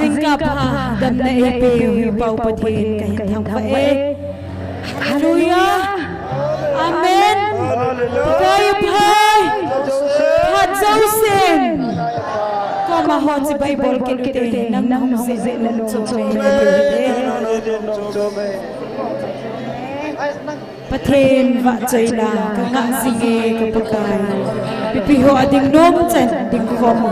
Zingka pa dam na ipi pau patin kahit hang pae. Hallelujah. Amen. Kayo pai. Hat Joseph. Kama hot si Bible kinute nang nang se nang chome. Patin va chaina ka nga singe ka pakai. Pipiho ading nom chen ding ko mo.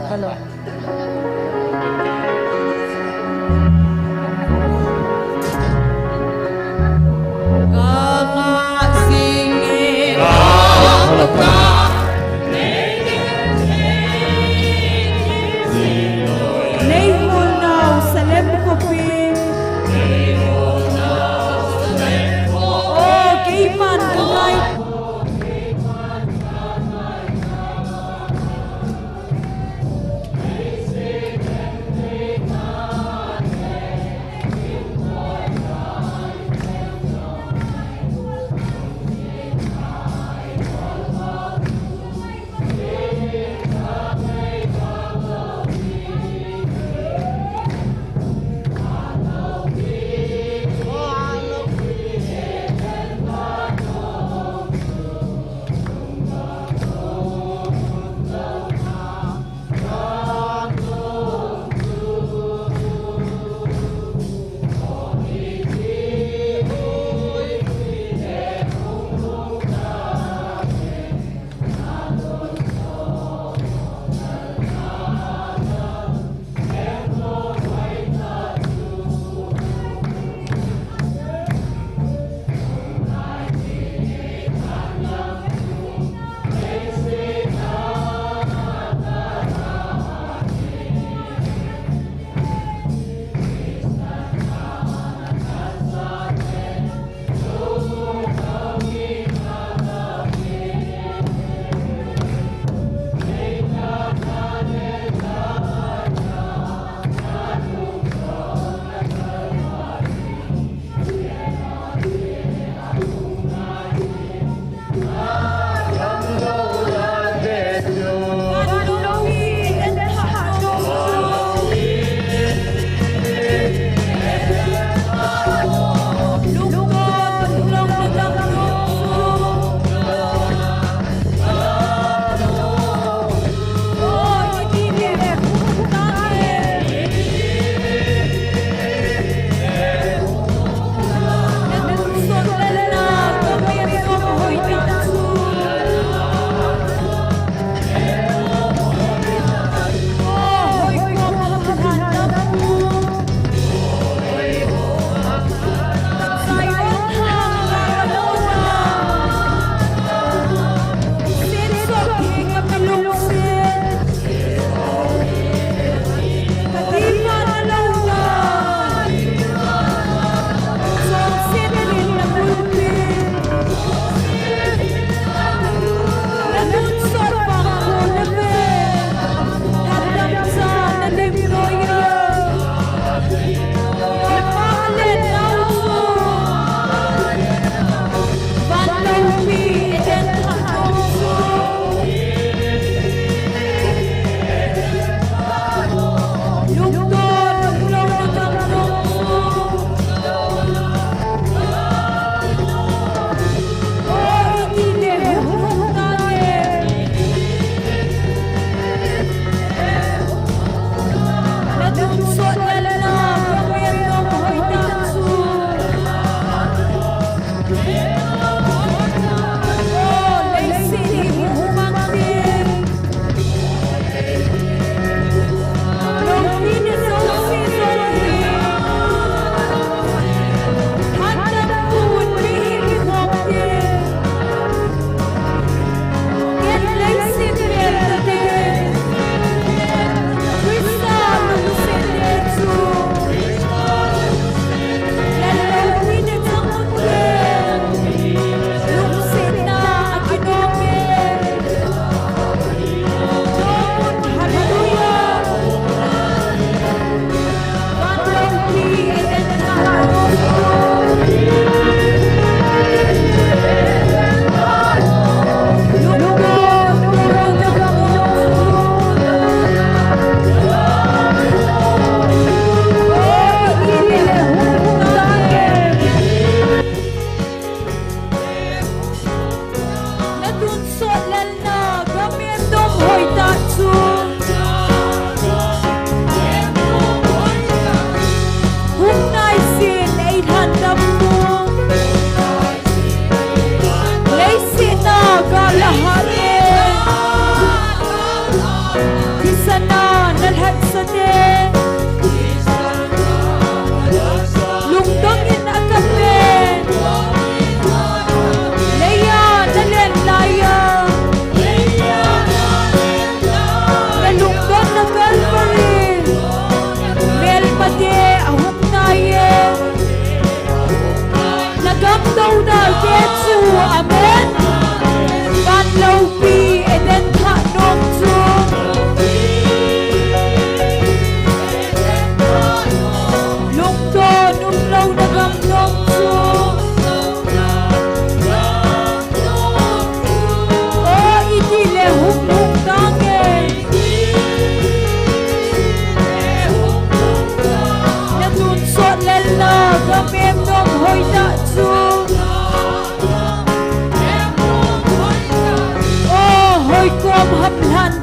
Hello.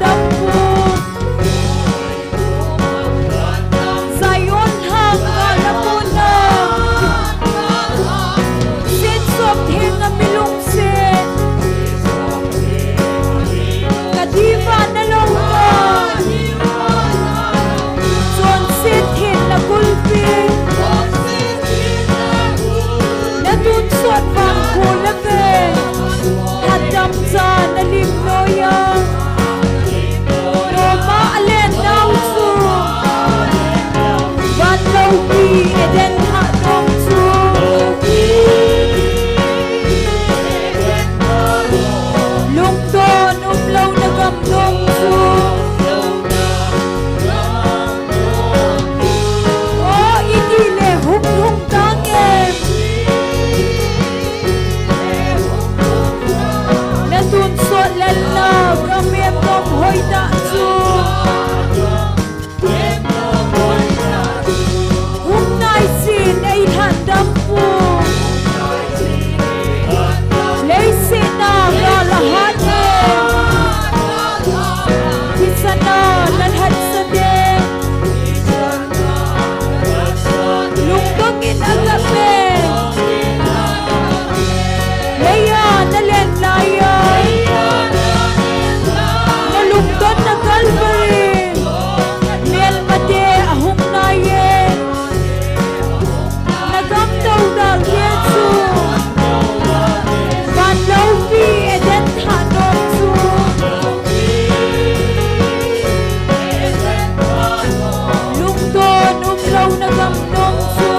dampu Zion hang alamuna Sin sop hinga milungsin Kadiva na longga Son sit hin na gulpi Natunsot bang kulabe Hadam sa nalimnoya Roma alen nausu Van laupi eden hadong su Lungton umlaw na gamdong su O idile hum tangem Natunsot lalaw Gamit mong hoy takso Hum naisin ay handang po Laysin na galahat Bisa na lalhat sa din Lungtongin ang gabi Laya nalen layay Nalungton na Calvary Mel mate ahong nayen Nagamdaw na Yesu Banlaw pi eden hanong su Lungton umlaw na gamdong su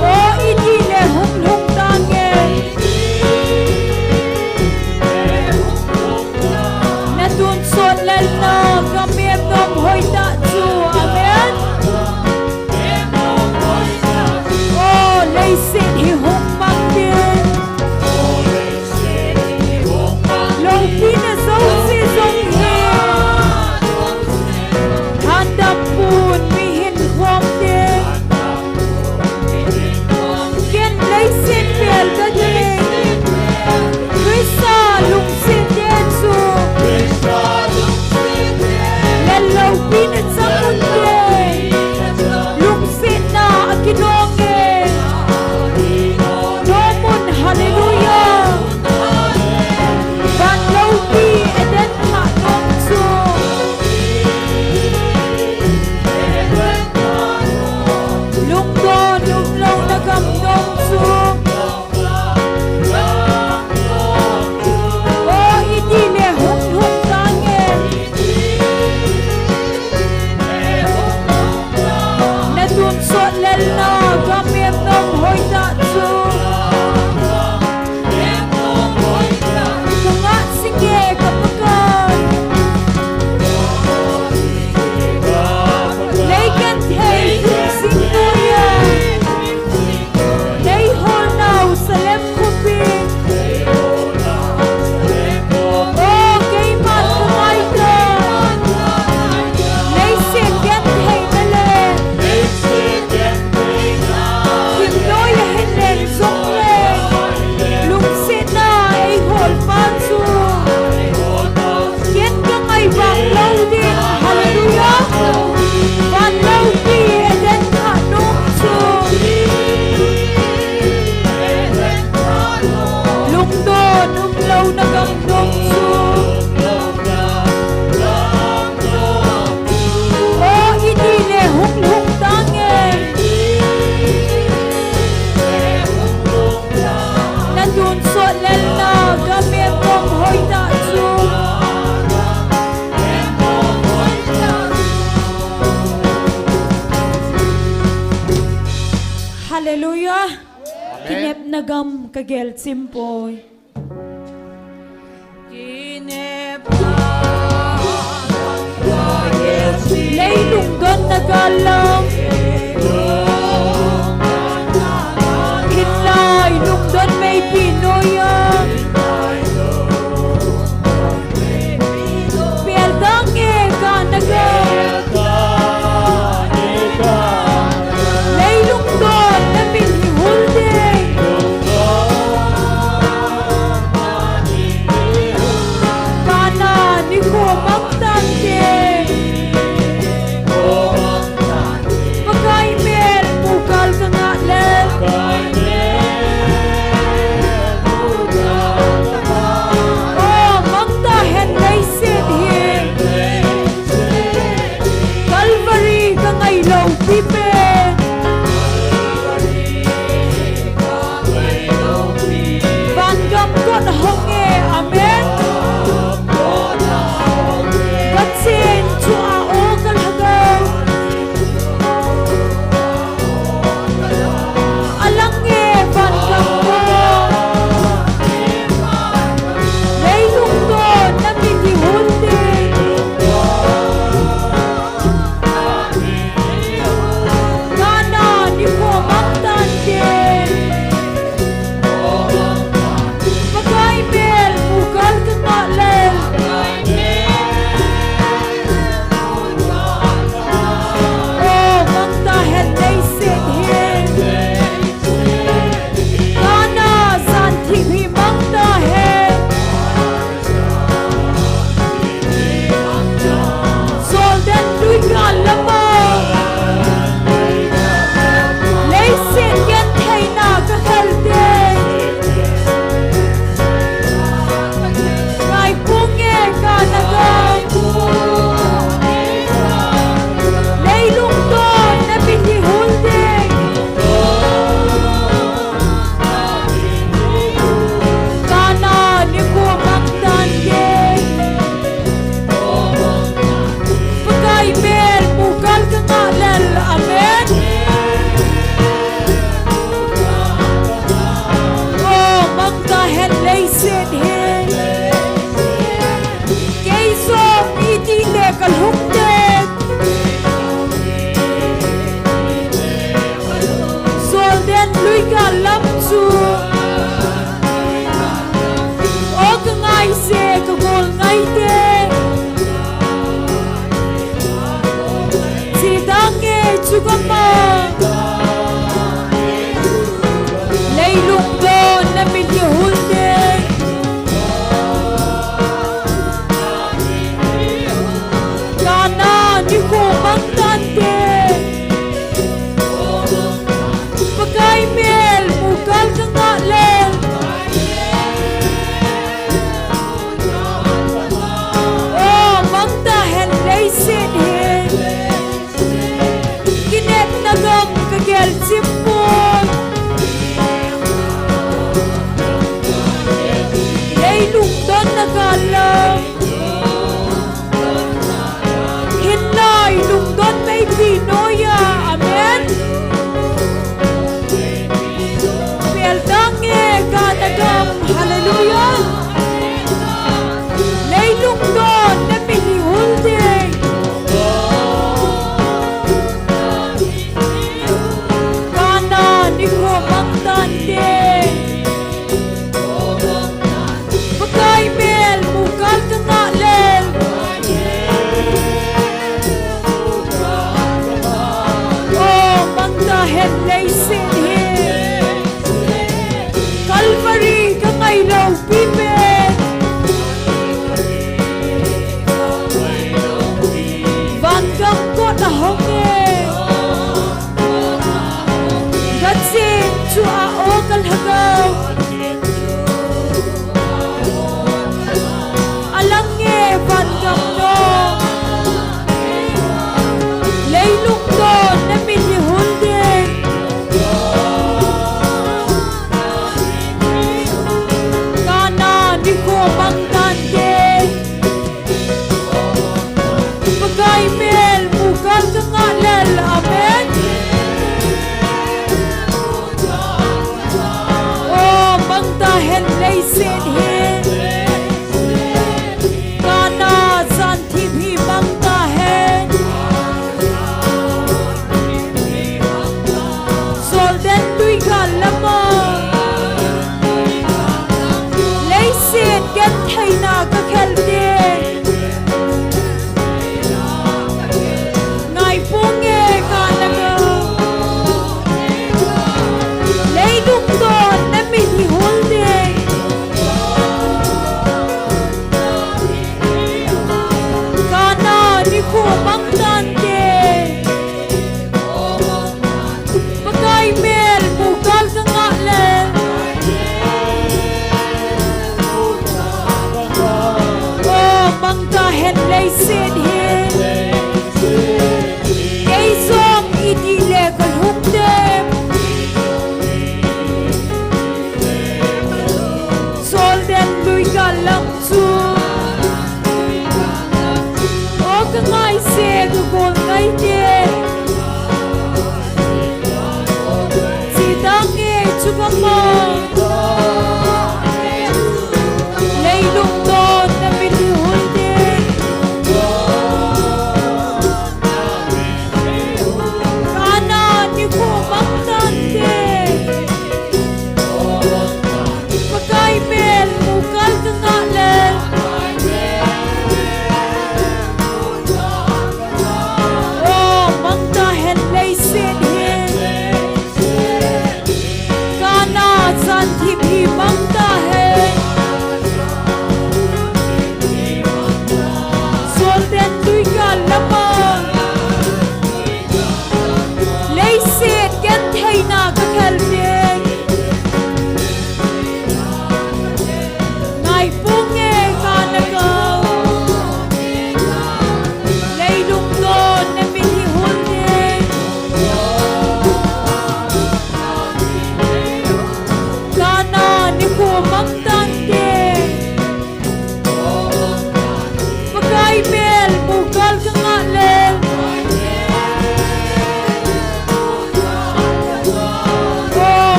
O idile humlong tangen Natunsot lalna gamit ng hoy tatsu Amen O laysin hihong magdin Long pinasong si Zonghin Handa pun mihin huwam din Ken laysin piel gading Krista lungsin Yesu Lalaw pinat sa mundi Lungsin na akinongin Nomon hallelujah Banlaw pi eden hanong su Lungton umlaw na gamdong su O idile hum tangin Natunsot lalna gamit ng hoy tatsu Tunga sige kapagan Laykan hey singkuya Lay holnaw sa lemkupin O kay man kumaykan Lay sigyan hey nale Kimnoya hinen sokle Lungsin na ay hol pansu Yan ka ngay banglaw din Hallelujah Banglaw di eden hanong su Lungdon umlaw na gamdong su O idile hum tangen Natunsot lalna gamit mong hoy tatsu Hallelujah Kinep nagam kagel simpoy Kinep Lay lungdon nagalam Hinlay lungdon may pinoyan Pieldange ka nagam Lay lungdon na pinihulde Kana ni kumang tante Pagkay mel Mugal ka nga len Oh mang dahil laysin hin Kinet nagang kagel simpon Lay lungdan nagalang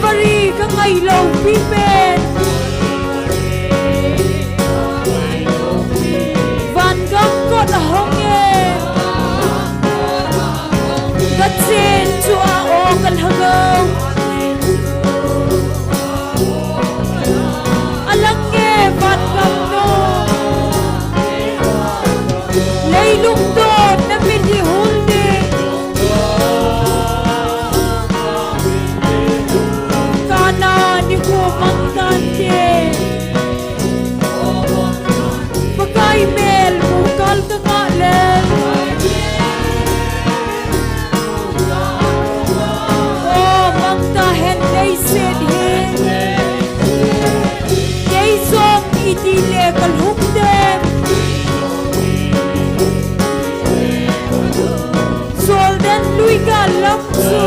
Calvary ka ngay lâu pi bên van góc con hông nghe cất trên chúa ô cần hơ ngâu alang nghe van góc nô lấy lung đồn na bên đi hôn đi kana ni ko magtante pagkay mel bukal ka nga len oh magtahen lay sid hin kay som itile kalhukdem solden lui galam so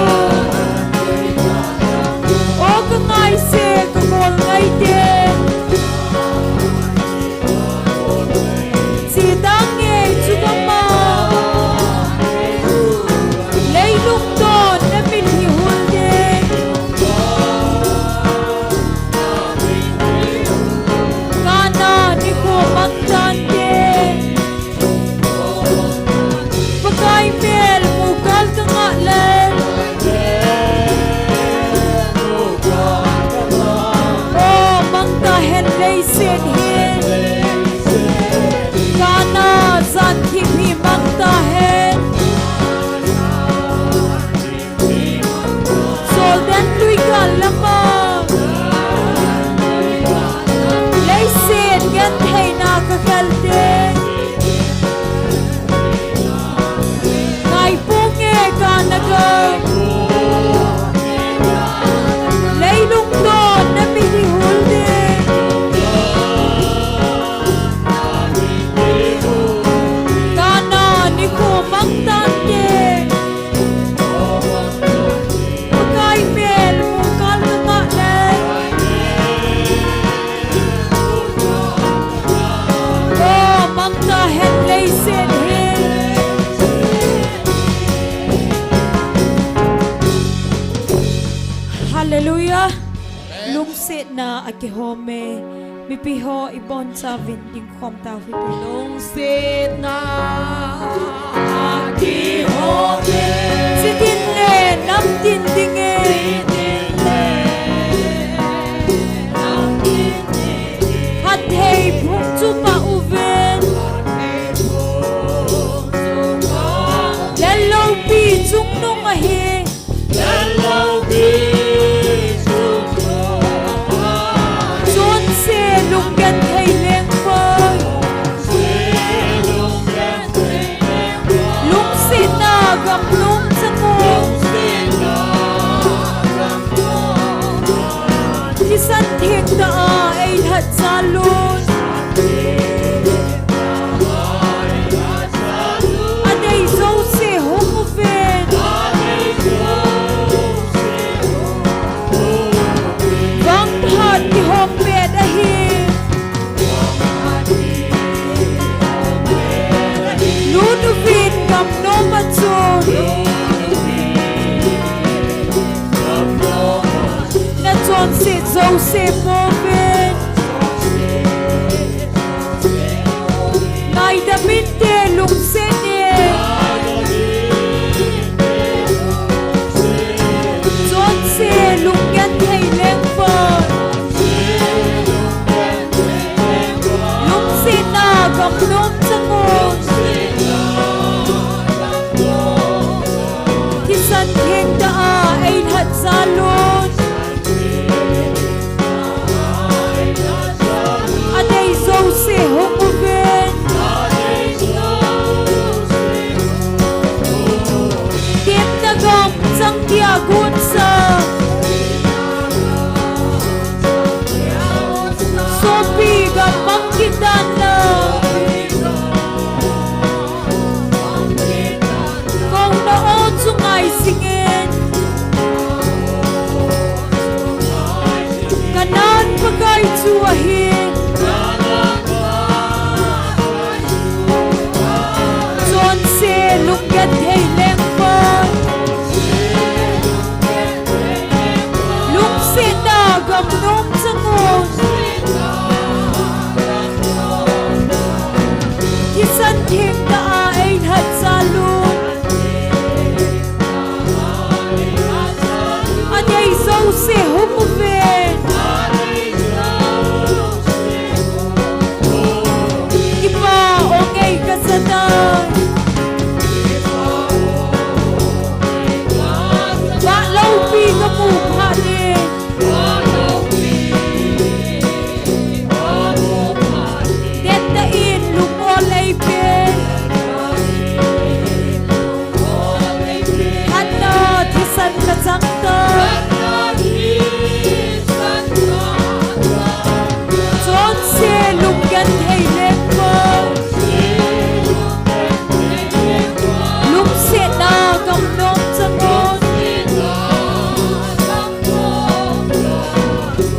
oh ka ngay se ka ngol ngay din si dange chugama lay lung don na pinhi hulde kana ni ko magtante pagkay mel mukal ka nga len oh magtahen lay sid hin kana zan kimi magtahen solden lui galama lay sid gan thay na kakalte ngay punge kanaga lay lung don na pinihulde kana ni ko magtante pagkay mel mukal ka nga len oh magtahen lay sid hin hallelujah lung sit na akihome mipiho ibon sa vinting kom tao fito lung sit na akihome sitin le nam tin dinge hat hey phung chu pa uven lelo pi chung nong a hi chốn xe lung gan thay leng phơi lung xe na gặp lung sa ngô thì sân thiệt ta ai thật xa luôn ở đây dấu xe hông về vắng thật thì hôm mẹ đã hi lút vịt gặp nó mà chôn na chôn xe dấu xe mô bên ngày đã biết tê lung xe nè chôn xe lung gan thay leng phơi lung xe na gặp nôm sa ngôn thì sân thiên ta ai thật ra luôn thiêng đã ấy thật xa luôn. Anh ấy dâu sẽ hút một về Ipa o ngay kasanay Ba lâu pi ka mukha din Detain lumolay pin Hana tisan ka sakta Son se lungyan hay lekwa Lung se na gam nong sangon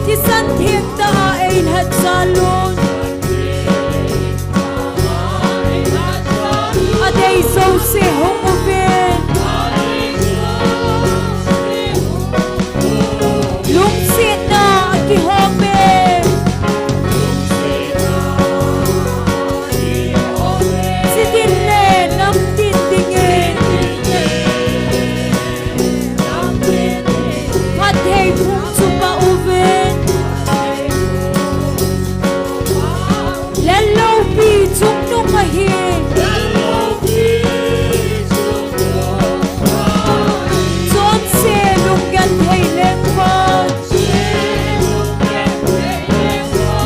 Tisan thiêng ta ay had salon Aday so se hong uven Lung se na ki home Si dinle nam tindingin Patay kung supa uven Lalo pi chung nung mahin Son se lungyan hay lengwan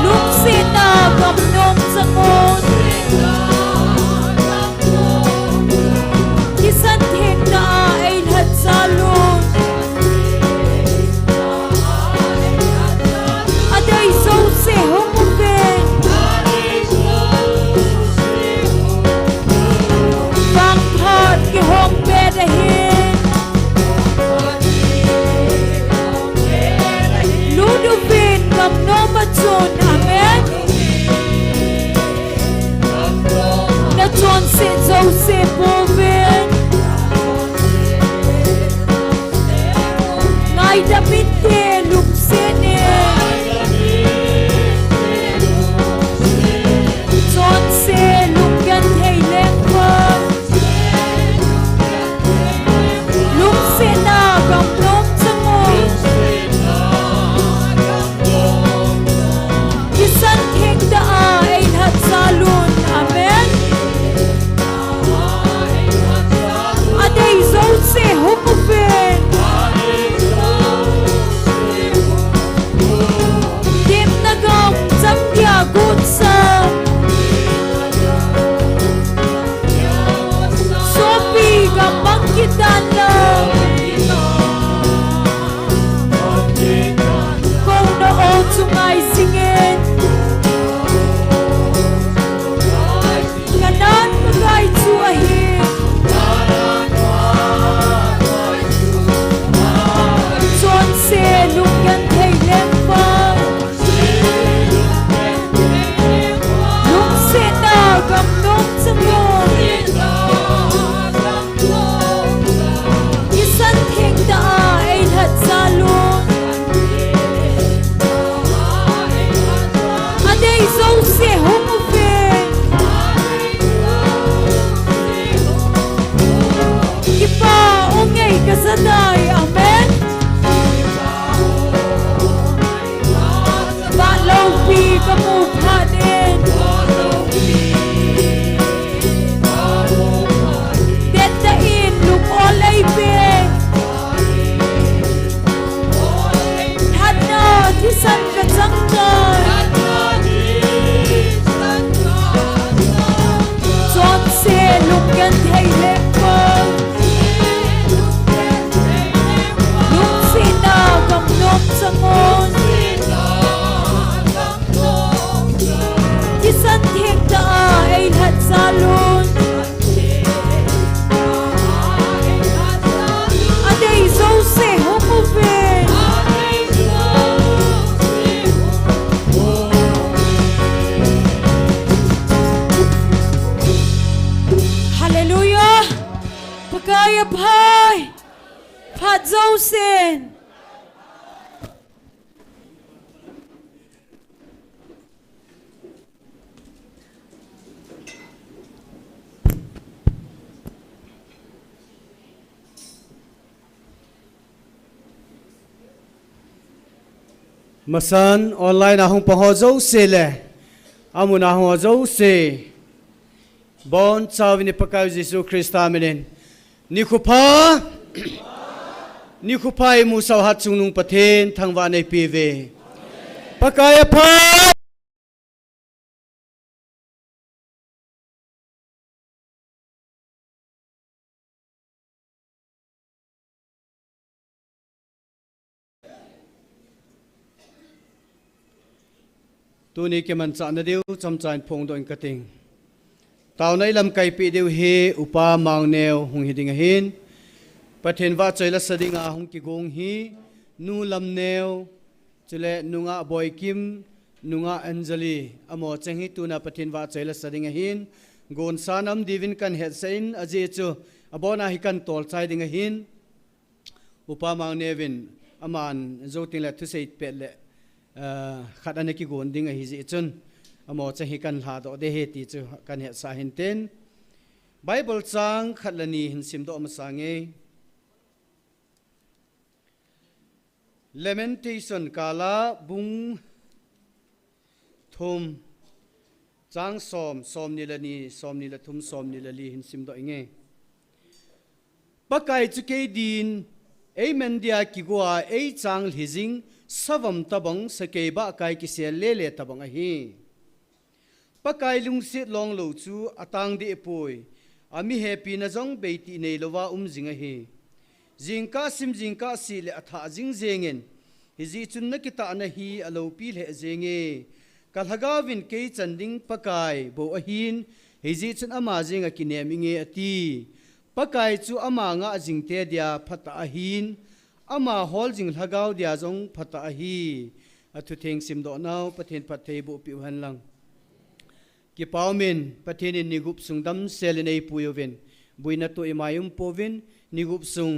Lung se na gam nong sangon Kisan thiêng na ay had salon Aday so se hong uven Bang part ki hong bedahin Ludovin gam no machon amen Na chon se zo se boven Ngay damit te luk se ne Chon se lungyan hay lengwan Luk se na gam nom sangon Kisan thiêng da ay had salon amen Aday zo se hong uven Dim na gam cham ya gut sa Sopi gam bangkitan lang Kung noo sungay singin Kanan magay tsuahin Son se lungyan hay lengwan Lung se na gam nong sangon Kisan thiêng da ay had salon Aday so se hong uven Ipa o ngay kasanay amen Ba lâu pi ka mukha din Detain lumolay pin Hana tisan ka saktan Son se lungyan hay lekwan Lung se na gam nom sangon Kisan thiêng da ay had salon Aday zo se hong uven Masan online ahong panghozo sile. Amun ahong hozo se. Bon sawi ni pakaw Jesu Krista aminin. Nikupa. Nikupa imu sawhat sungnung patin thangwa nei pive. Pakaya pa. Tu ni ke man cha na deu cham chain phong do in kating taw nai lam kai pi deu he upa mang neo hung hiding hin pathen wa chaila sadinga hung ki gong hi nu lam neo chule nunga boy kim nunga anjali amo chenghi tuna pathen wa chaila sadinga hin gon sanam divin kan het sein aje chu abona hi kan tol chai dinga hin upa mang nevin aman zoting la thu sei pe le khát anh ki gon ding a hi ji chun amo cha hi kan hla do de he ti chu kan he sa hin ten bible chang khatlani hin sim do ma sange lamentation kala bung thum chang som ni la thum som ni la li hin sim do inge pakai chu ke din amen dia ki goa ei chang hizing savam tabang sakeba kai ki se lele tabang a hi pakai lung sit long lo chu atang de poi ami happy na jong beiti nei lowa jinga hi jingka sim jingka si le atha jing zengen hi ji chun na kita na hi alo pi le zenge kalhagawin ke chanding pakai bo a hin hi ji chun ama jinga kineminge ati pakai chu ama nga jingte dia phata a hin ama hol jing lhagaw dia jong phata hi athu theng sim do naw pathen pathei bu pi han lang ki paumin pathen in nigup sungdam selenei puyoven buina to imayum povin nigup sung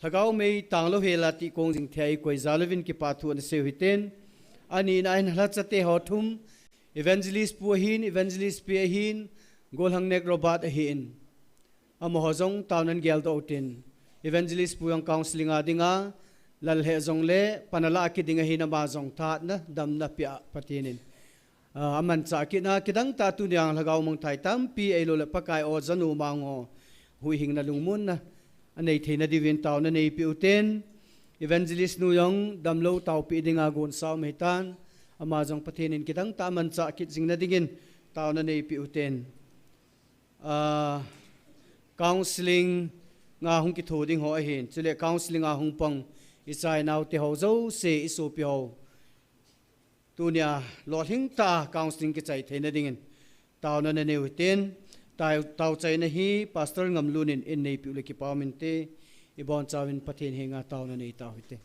lhagaw mei tanglo hela ti kong jing thai koi zalovin ki pathu an se hiten ani nain hlachate hothum evangelist pu hin evangelist pe hin golhang nek robat hin amo hojong taunan gel do tin evangelist puyang counseling adinga lal he zong le panala ki dinga hina ma zong tha na dam na pia patinin aman cha ki na kidang ta tu nyang lagaw mong thai tam pi elo le pakai o zanu mango hui hing na lungmun na anei theina divin taw na nei pi uten evangelist nu yong dam lo taw pi dinga gon saw metan ama zong patinin kidang ta man cha ki jing na dingin taw na nei pi uten counseling nga hung ki thoding ho hin chule counseling a hung pang isai naw te ho zo se isu pi ho tunia lo hing ta counseling ki chai theina dingin taw na ne uten taw chai na hi pastor ngam lunin in nei pi le ki pamin te ibon chawin pathin henga taw na nei taw hite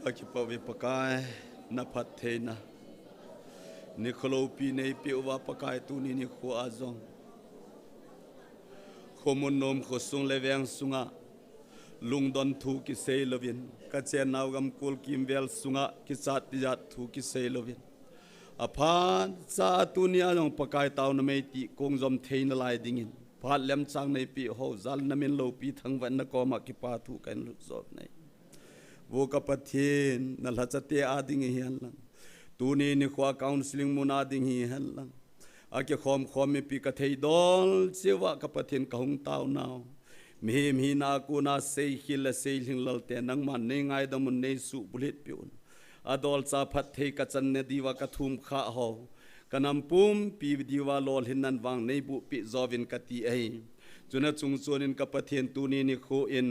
ka ki pa vi pakai na phat the na ni kholo pi nei pi wa pakai tu ni kho azong khomon nom kho sung le veng sunga lung don thu ki sei lovin ka chen naw gam kul kim vel sunga ki chat ti jat thu ki sei lovin aphan cha tu ni along pakai taw na mei ti kong zom thein lai dingin phat lem chang nei pi ho zal na min lo pi thang van na ko ma ki pa thu kan lu zop nei wo ka pathin na la cha te a ding hian lang tu ni khwa counseling mun a ding hi han lang a ke khom mi pi ka thei dol chewa ka pathin ka hung taw naw mi na ku na sei hil la sei hling lal te nang man nei ngai dam nei su bulit piun adol cha phat thei ka chan ne diwa ka thum kha ho kanam pum pi diwa lol hin nan wang nei bu pi zovin ka ti ai chuna chung chonin ka pathin tu ni kho in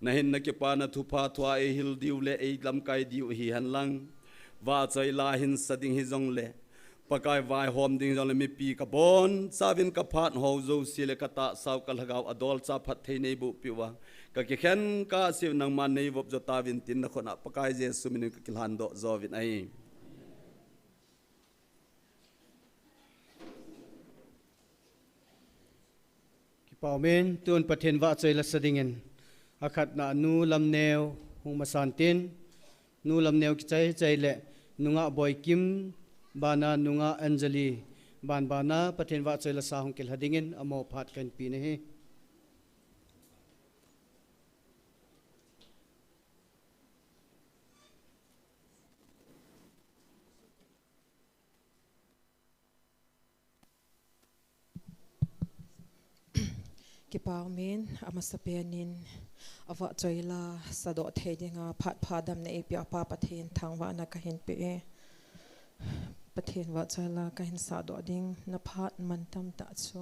na hin na ke pa na thu pha thwa e hil diu le e lam kai diu hi han lang wa chai la hin sading hi zong le pakai vai hom ding jong le mi pi ka bon savin ka phat ho zo sile ka ta saw ka lagaw adol cha phat thei nei bu pi wa ka ki khen ka siv nang man nei wop jo ta vin tin na khona pakai je sumin ka kilhan do zo vin ai ki paumen tun pathen wa chei la sadingen akhat na nu lam neu hung masan tin nu lam neu ki chai le nunga boy kim bana nunga anjali ban bana pathen wa chela sa hong kel hadingin amo phat kan pi ne he ki paumen amasapenin awa choila sado thedinga phat phadam ne ipya pa pathen thangwa na ka hin pe pathen wa choila ka hin sa do ding na phat man tam ta chu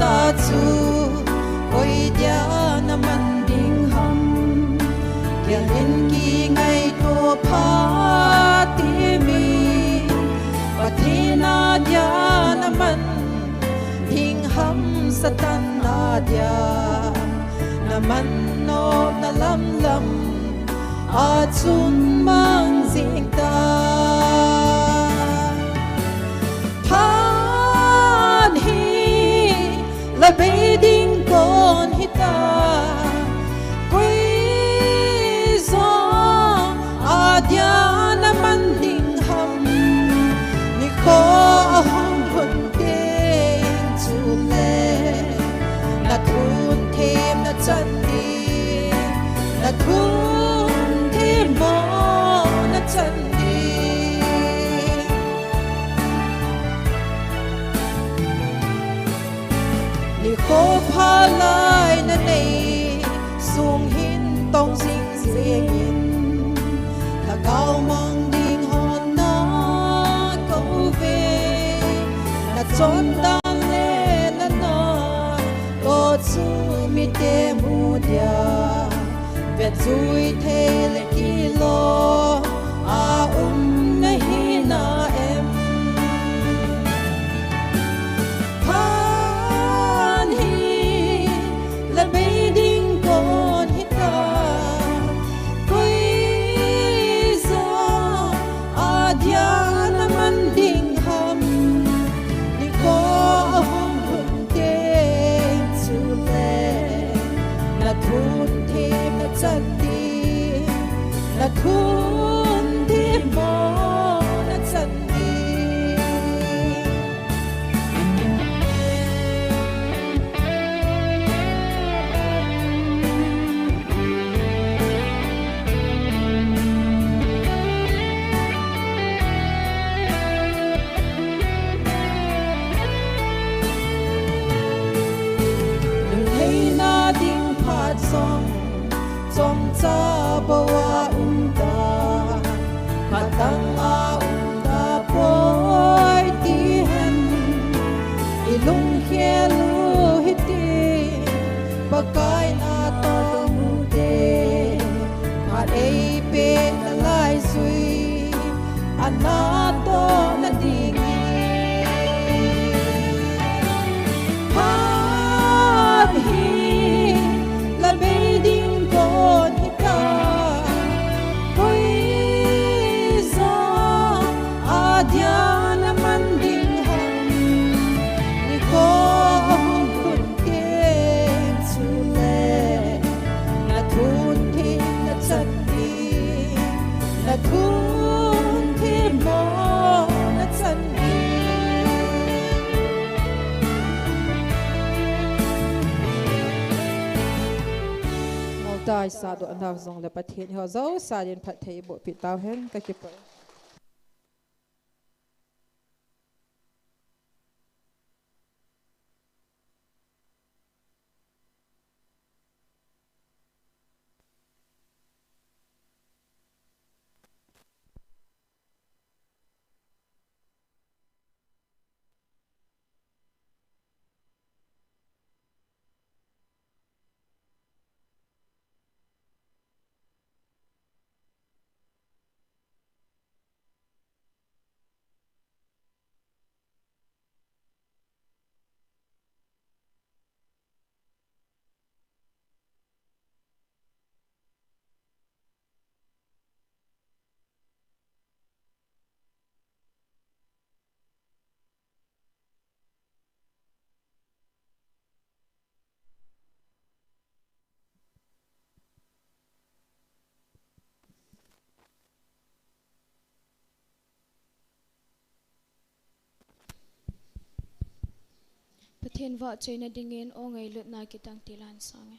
ta chu oi dia na man ding ham kia hen ki ngai to pha ti mi pathina dia na man ding ham satan na dia na man no na lam lam a chun mang jing ta la beding con hita quay gió adia na man ding ham ni kho hong hun ten chu le na thun thêm na chan đi na thun thêm mo na chan đi khô pha lai na nei sung hin tong sing sing in ta cao mang ding hon na câu về na chọn tan le na na có chu mi te mu dia ve chui the le ki lo a na hi na em thun thêm mo na chan đi đừng thấy na ding phat song trong cha bawa patang a na to na dingi han hi la beiding kon hita koi za adya na manding han ni ko kun ken sule na thun thi na chatti na thun thi mo na chatti dai sa do andaw zong le pathin ho zo sa din phat thei bo pi taw hen ka ki pa Pathian vợ chơi na dingin o ngay lut na kitang tilan sang.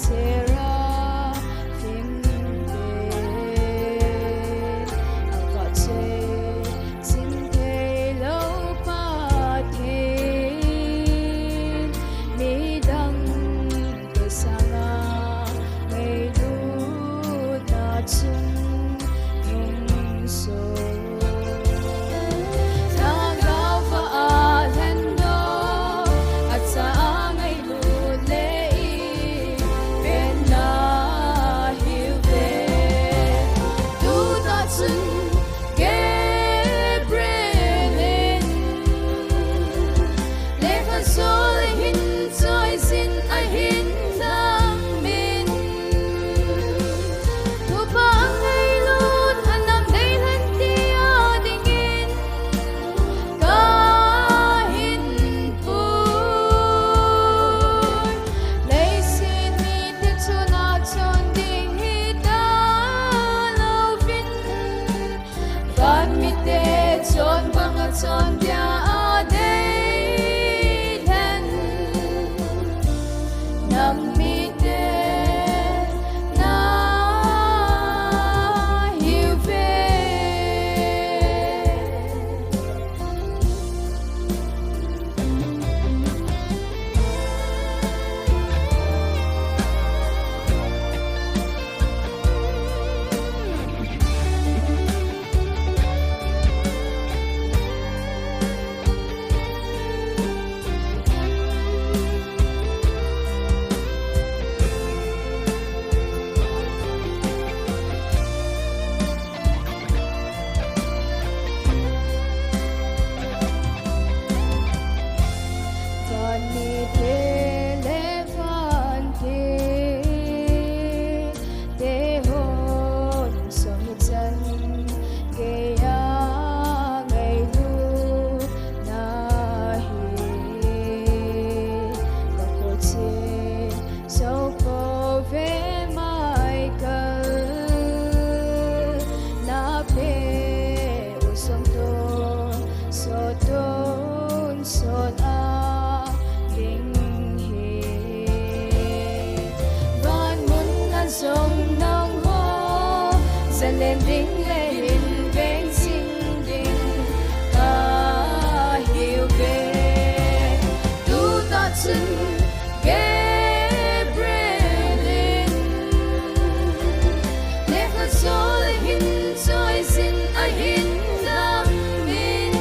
Sarah Jerusalem ding le hin veng sing ding ka hiu ve tu ta chun Gabrielin le kha sol hin choi sin a hin lam min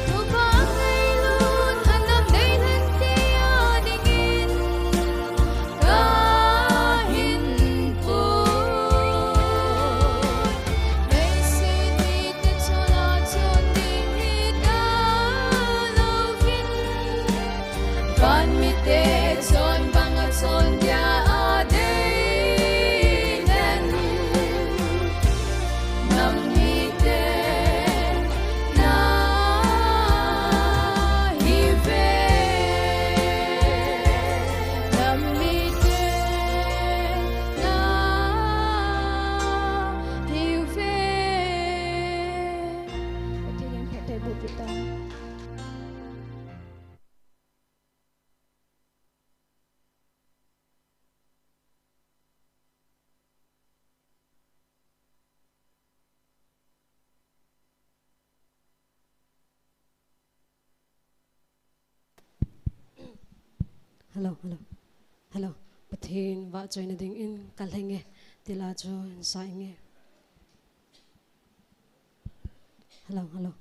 tu ba ngai lun anam dei nan ti a ding in ka hin pu nei se ti te chola chon ding hi da lo vin kan mi te chon bang a chon dia a dei nan nam mi te na hi ve nam mi te na hi ve pati yang pate bu pita Hello, hello, hello. Pathin va join ding in kalhenge tila jo sainge. Hello, hello.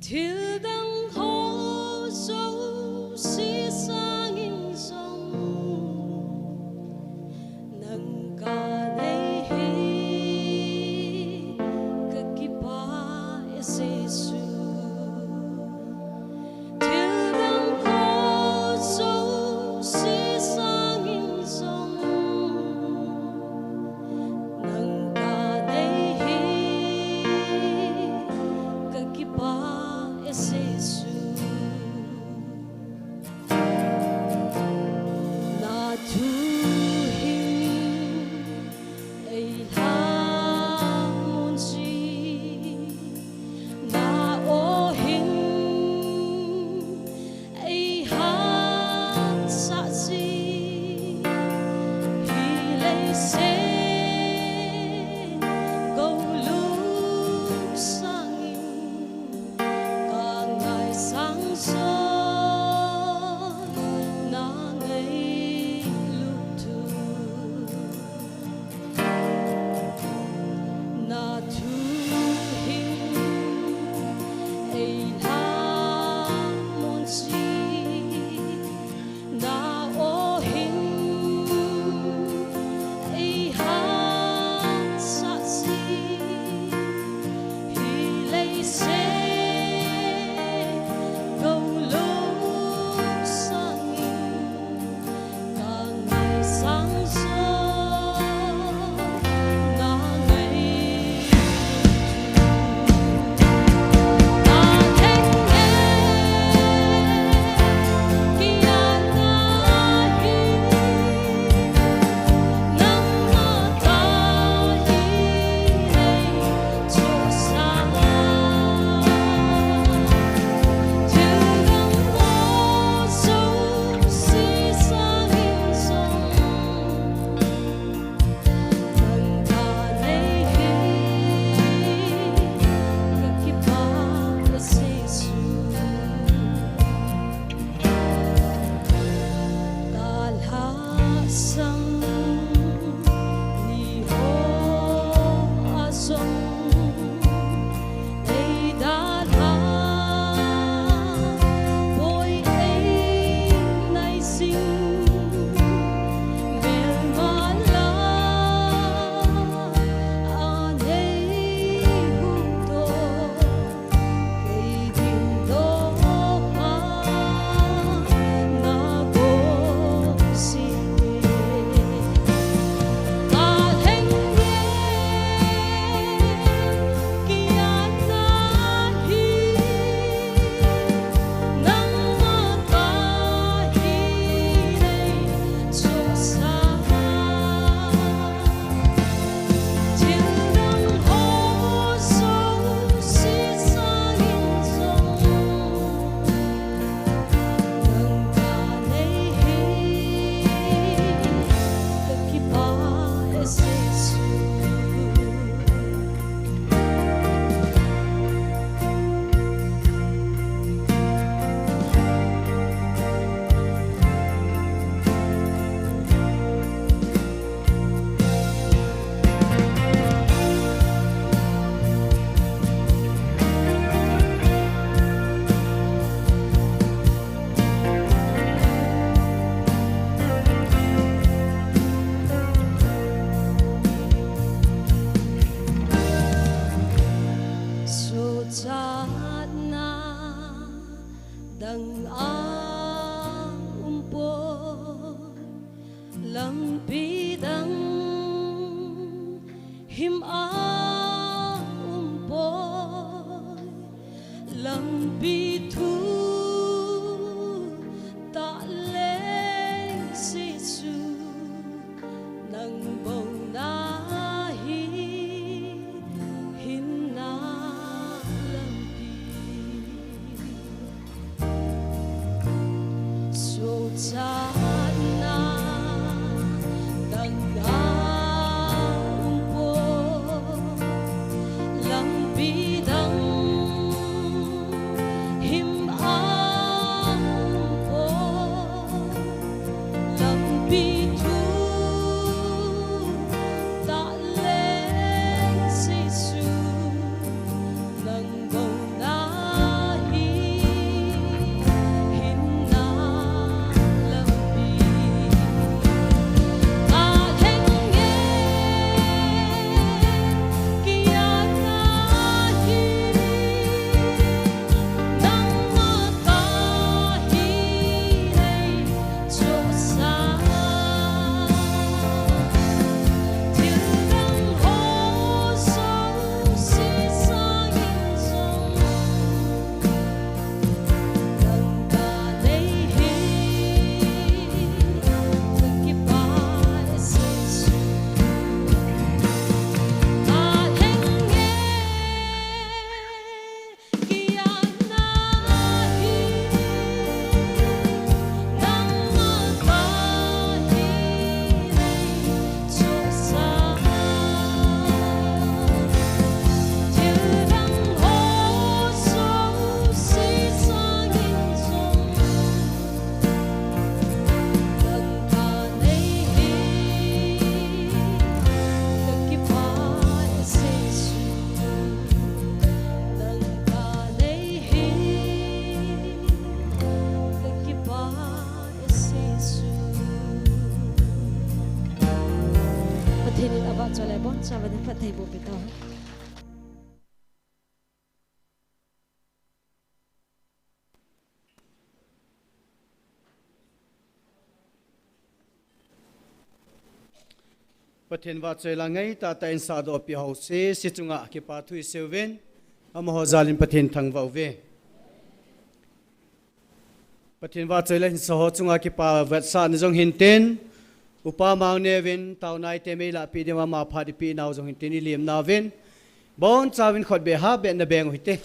Till đăng hô dấu xí sang in sông nâng ca nay hi cực kỳ ba Giêsu till đăng hô dấu xí sang in sông nâng ca nay hi cực kỳ ba Giêsu him boy lam bi thu ta lên si su nang bầu na hi hin na lam bi so cha na dang na lam bi dang him bo lam bi thu ta lên si su nang bầu na hi hin na lam bi a heng nghe kia na hi nang ma ta hi nei cho sa thiên đăng hồ sông si sa yên sông nang ta nei hi ki pa se su a heng nghe kia na hi nang ma ta hi nei cho sa thiên đăng hồ sông si sa yên sông nang ta nei hi ki pa se su nang ta nei hi ki pa se su pathin aba chale bon chawan pathai bo pita Pathin wa chơi là ngay ta ta in sa do pi hau se si chunga ki pa thui seven amaho zalin pathin thang vau ve pathin wa chơi là so ho chunga ki pa vat sa ni jong hin ten upa mang ne ven tau nai te me la pi de ma pha di pi naw jong hin ten ni lem na ven bon chawin khot be ha be na beng hoite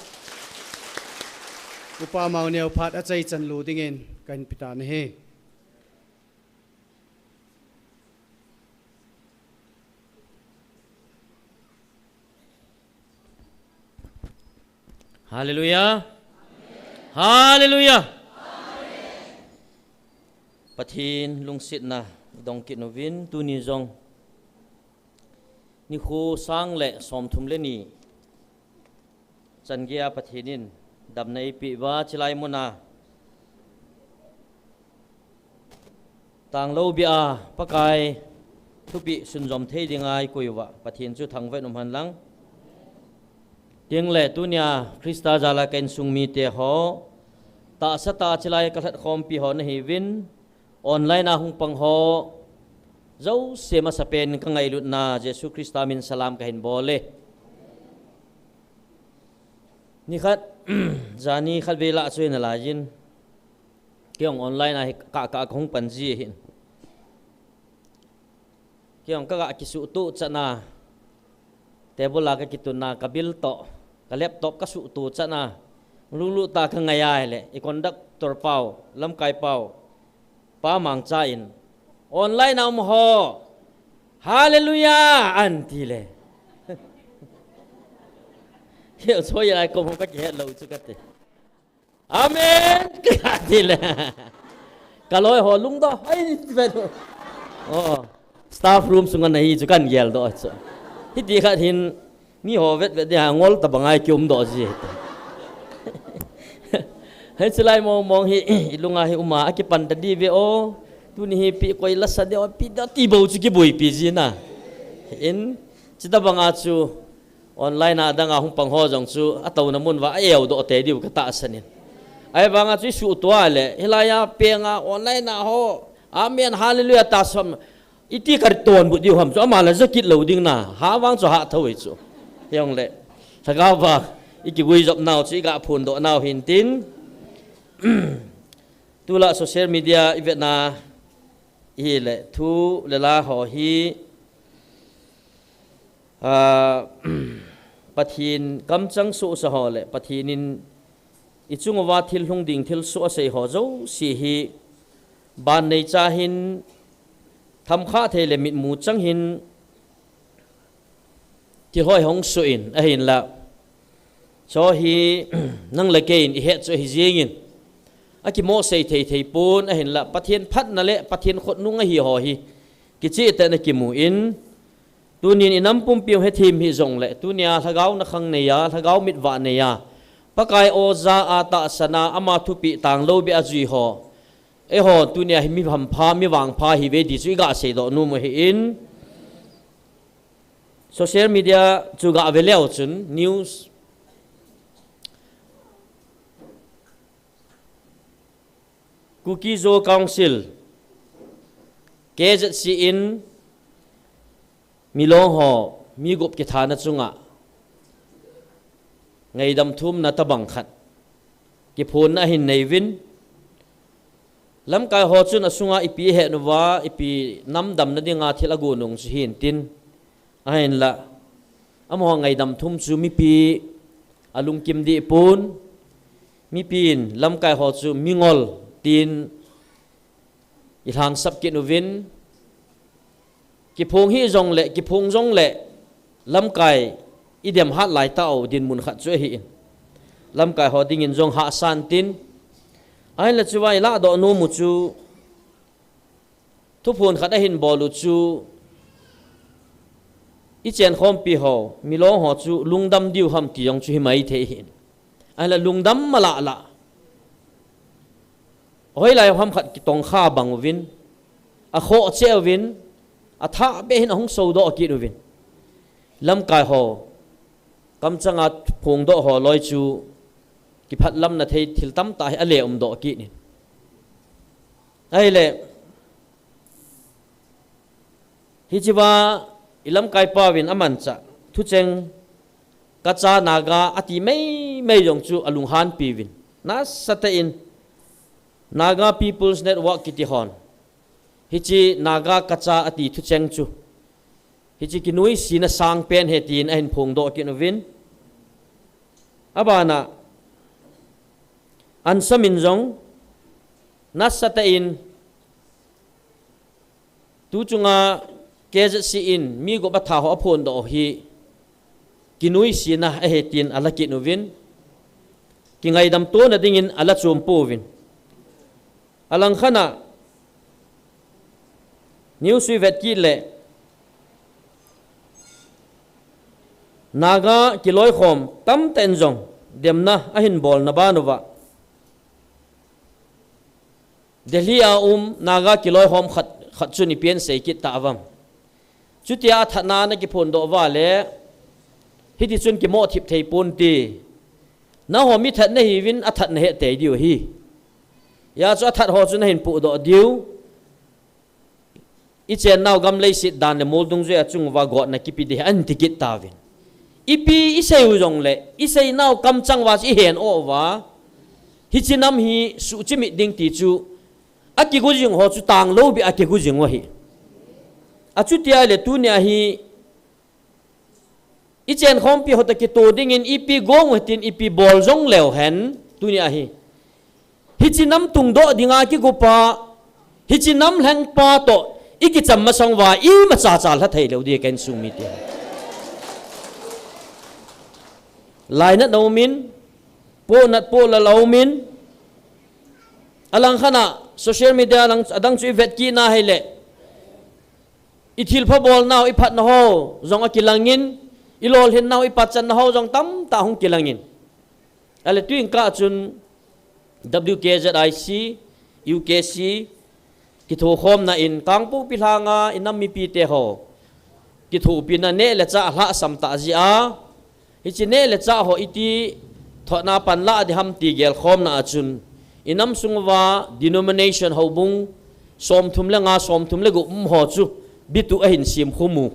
upa mang ne phat a chai chan lu ding en kan pita ne he Hallelujah. Hallelujah. Pathin lungsit na dong kinovin tu ni zong ni khu sang le som thum le ni changia pathinin dam nei pi wa chilai mona tang lo bia pakai thupi sun zom thei dingai koiwa pathin chu thangve num han lang tiếng lệ tu nia Krista jala ken sung mi te ho ta sa ta chilai ka that khom pi ho na hi win online a hung pang ho zo sema sa pen ka ngai lut na Jesu Krista min salam ka hin bole ni khat jani khat vela choi na la jin kyong online a ka hung pan ji hin kyong ka ki su tu chana table la ka kituna ka bil to ka laptop ka su tu chana lulu ta ka ngaya le e conductor pau lam kai pau pa mang cha in online am ho hallelujah anti le hiểu thôi lại cùng không có gì hết lâu chứ cái gì amen cái gì le cả lối họ lung đó hay về thôi staff room sungan này chứ kan gel đó chứ hít đi khát hin mi họ vết vết đi hàng ngol tập bằng ai kiom đó gì hết sự lại mong hi lung ai uma cái pan đi về ô tu ni hi pi coi là sao đó pi đó ti bầu chứ cái bùi pi gì na in chỉ tập bằng ai chú online na đang hung pang ho jong chu atau na mun wa eo do te diu ka ta sanin ai banga chu su to ale hilaya penga online na ho amen hallelujah ta som iti kar ton bu diu ham cho ma la zakit lo ding na ha wang cho ha thoi chu yong le thagaw ba iki gui job naw chi ga phun do naw hin tin tu la social media ivet na hi le thu le la ho hi pathin kam chang su sa ho le pathinin ichung wa thil hlung ding thil su a sei ho zo si hi ban nei cha hin tham kha the le mit mu chang hin ti hoi hong su in a hin la cho hi nang le ke in he cho hi jing in a ki mo sei thei thei pun a hin la pathian phat na le pathian khot nu nga hi ho hi ki chi ta na ki mu in tunin inam pum piu he thim hi zong le tunia thagaw na khang ne ya thagaw mit wa ne ya pakai o za ata sana ama thupi tang lo bi azui ho e ho tunia hi mi pham pha mi wang pha hi ve di chui ga se do nu mo hi in social media chu ga ve leo chun news Cookie Zo Council KZC in Milong ho mi gop ki thana chunga ngai dam thum na tabang khat ki phun na hin nei vin lam kai ho chun asunga ipi he nuwa ipi nam dam na dinga thilagu nung chu hin tin a hin la amo ngai dam thum chu mi pi alung kim di pun mi pin lam kai ho chu mingol tin i thang sap ki nu vin ki phung hi zong le ki phung zong le lam kai idem hat lai tao din mun khat chu hi lam kai ho ding in zong ha san tin ai la chu wai la do nu mu chu thu phun khat a hin bolu chu i chen khom pi ho mi lo ho chu lungdam diu ham ti yong chu hi mai the hin ai la lungdam mala la hoi lai ham khat ki tong kha bang win a kho che win a tha be hin hong so do ki nu win lam kai ho kam changa phung do ho loi chu ki phat lam na thei thil tam ta hi ale do ki ni ai le hi chiwa ilam kai pa win aman cha thu cheng ka cha naga ati mei yong chu alung han pi win na sata in Naga People's Network kiti hon hichi naga kacha ati thu cheng chu hichi kinui sina sang pen he tin ahin phung do ki novin abana an samin jong nasata in tu chunga KZC in mi go batha ho phon do hi kinui sina a he tin ala ki novin ki ngai dam to na dingin ala chum povin alang khana new sui vet ki le naga kiloi khom tam ten jong demna ahin bol na banova delhi a naga kiloi khom khat chuni pian sei ki ta awam chutia thana na ki phon do wa le hiti chun ki mo thip thei pun ti na ho mi that na hi win a that na he te diu hi ya cho that ho chun hin pu do diu i chen naw gam lei sit dan le moldung je chung wa go na kipi de an tikit tawin ipi isei ujong le isei naw kam chang wa chi hen o wa hi chinam hi su chi mi ding ti chu aki gu jing ho chu tang lo bi aki gu jing wa hi a chu tia le tu nya hi i chen khom pi hota ki to ding in ipi gong tin ipi bol jong leo hen tu nya hi hichinam tung do dinga ki gupa hichinam hang pa to iki cham ma song wa i ma cha cha la thei lo di ken su mi ti lai na no min po nat po la lo min alang khana social media lang adang chu vet ki na hele ithil pha bol naw i phat na ho zong a kilangin ilol hin naw i pat chan na ho zong tam ta hong kilangin ale tuing ka chun WKZIC UKC ki thu khom na in kangpu pilanga inam mi pi te ho ki thu pina ne le cha hla sam ta ji a hi chi ne le cha ho iti thona pan la di ham ti gel khom na achun inam sungwa denomination ho bung som thum le nga som thum le gu ho chu bitu ahin sim khumu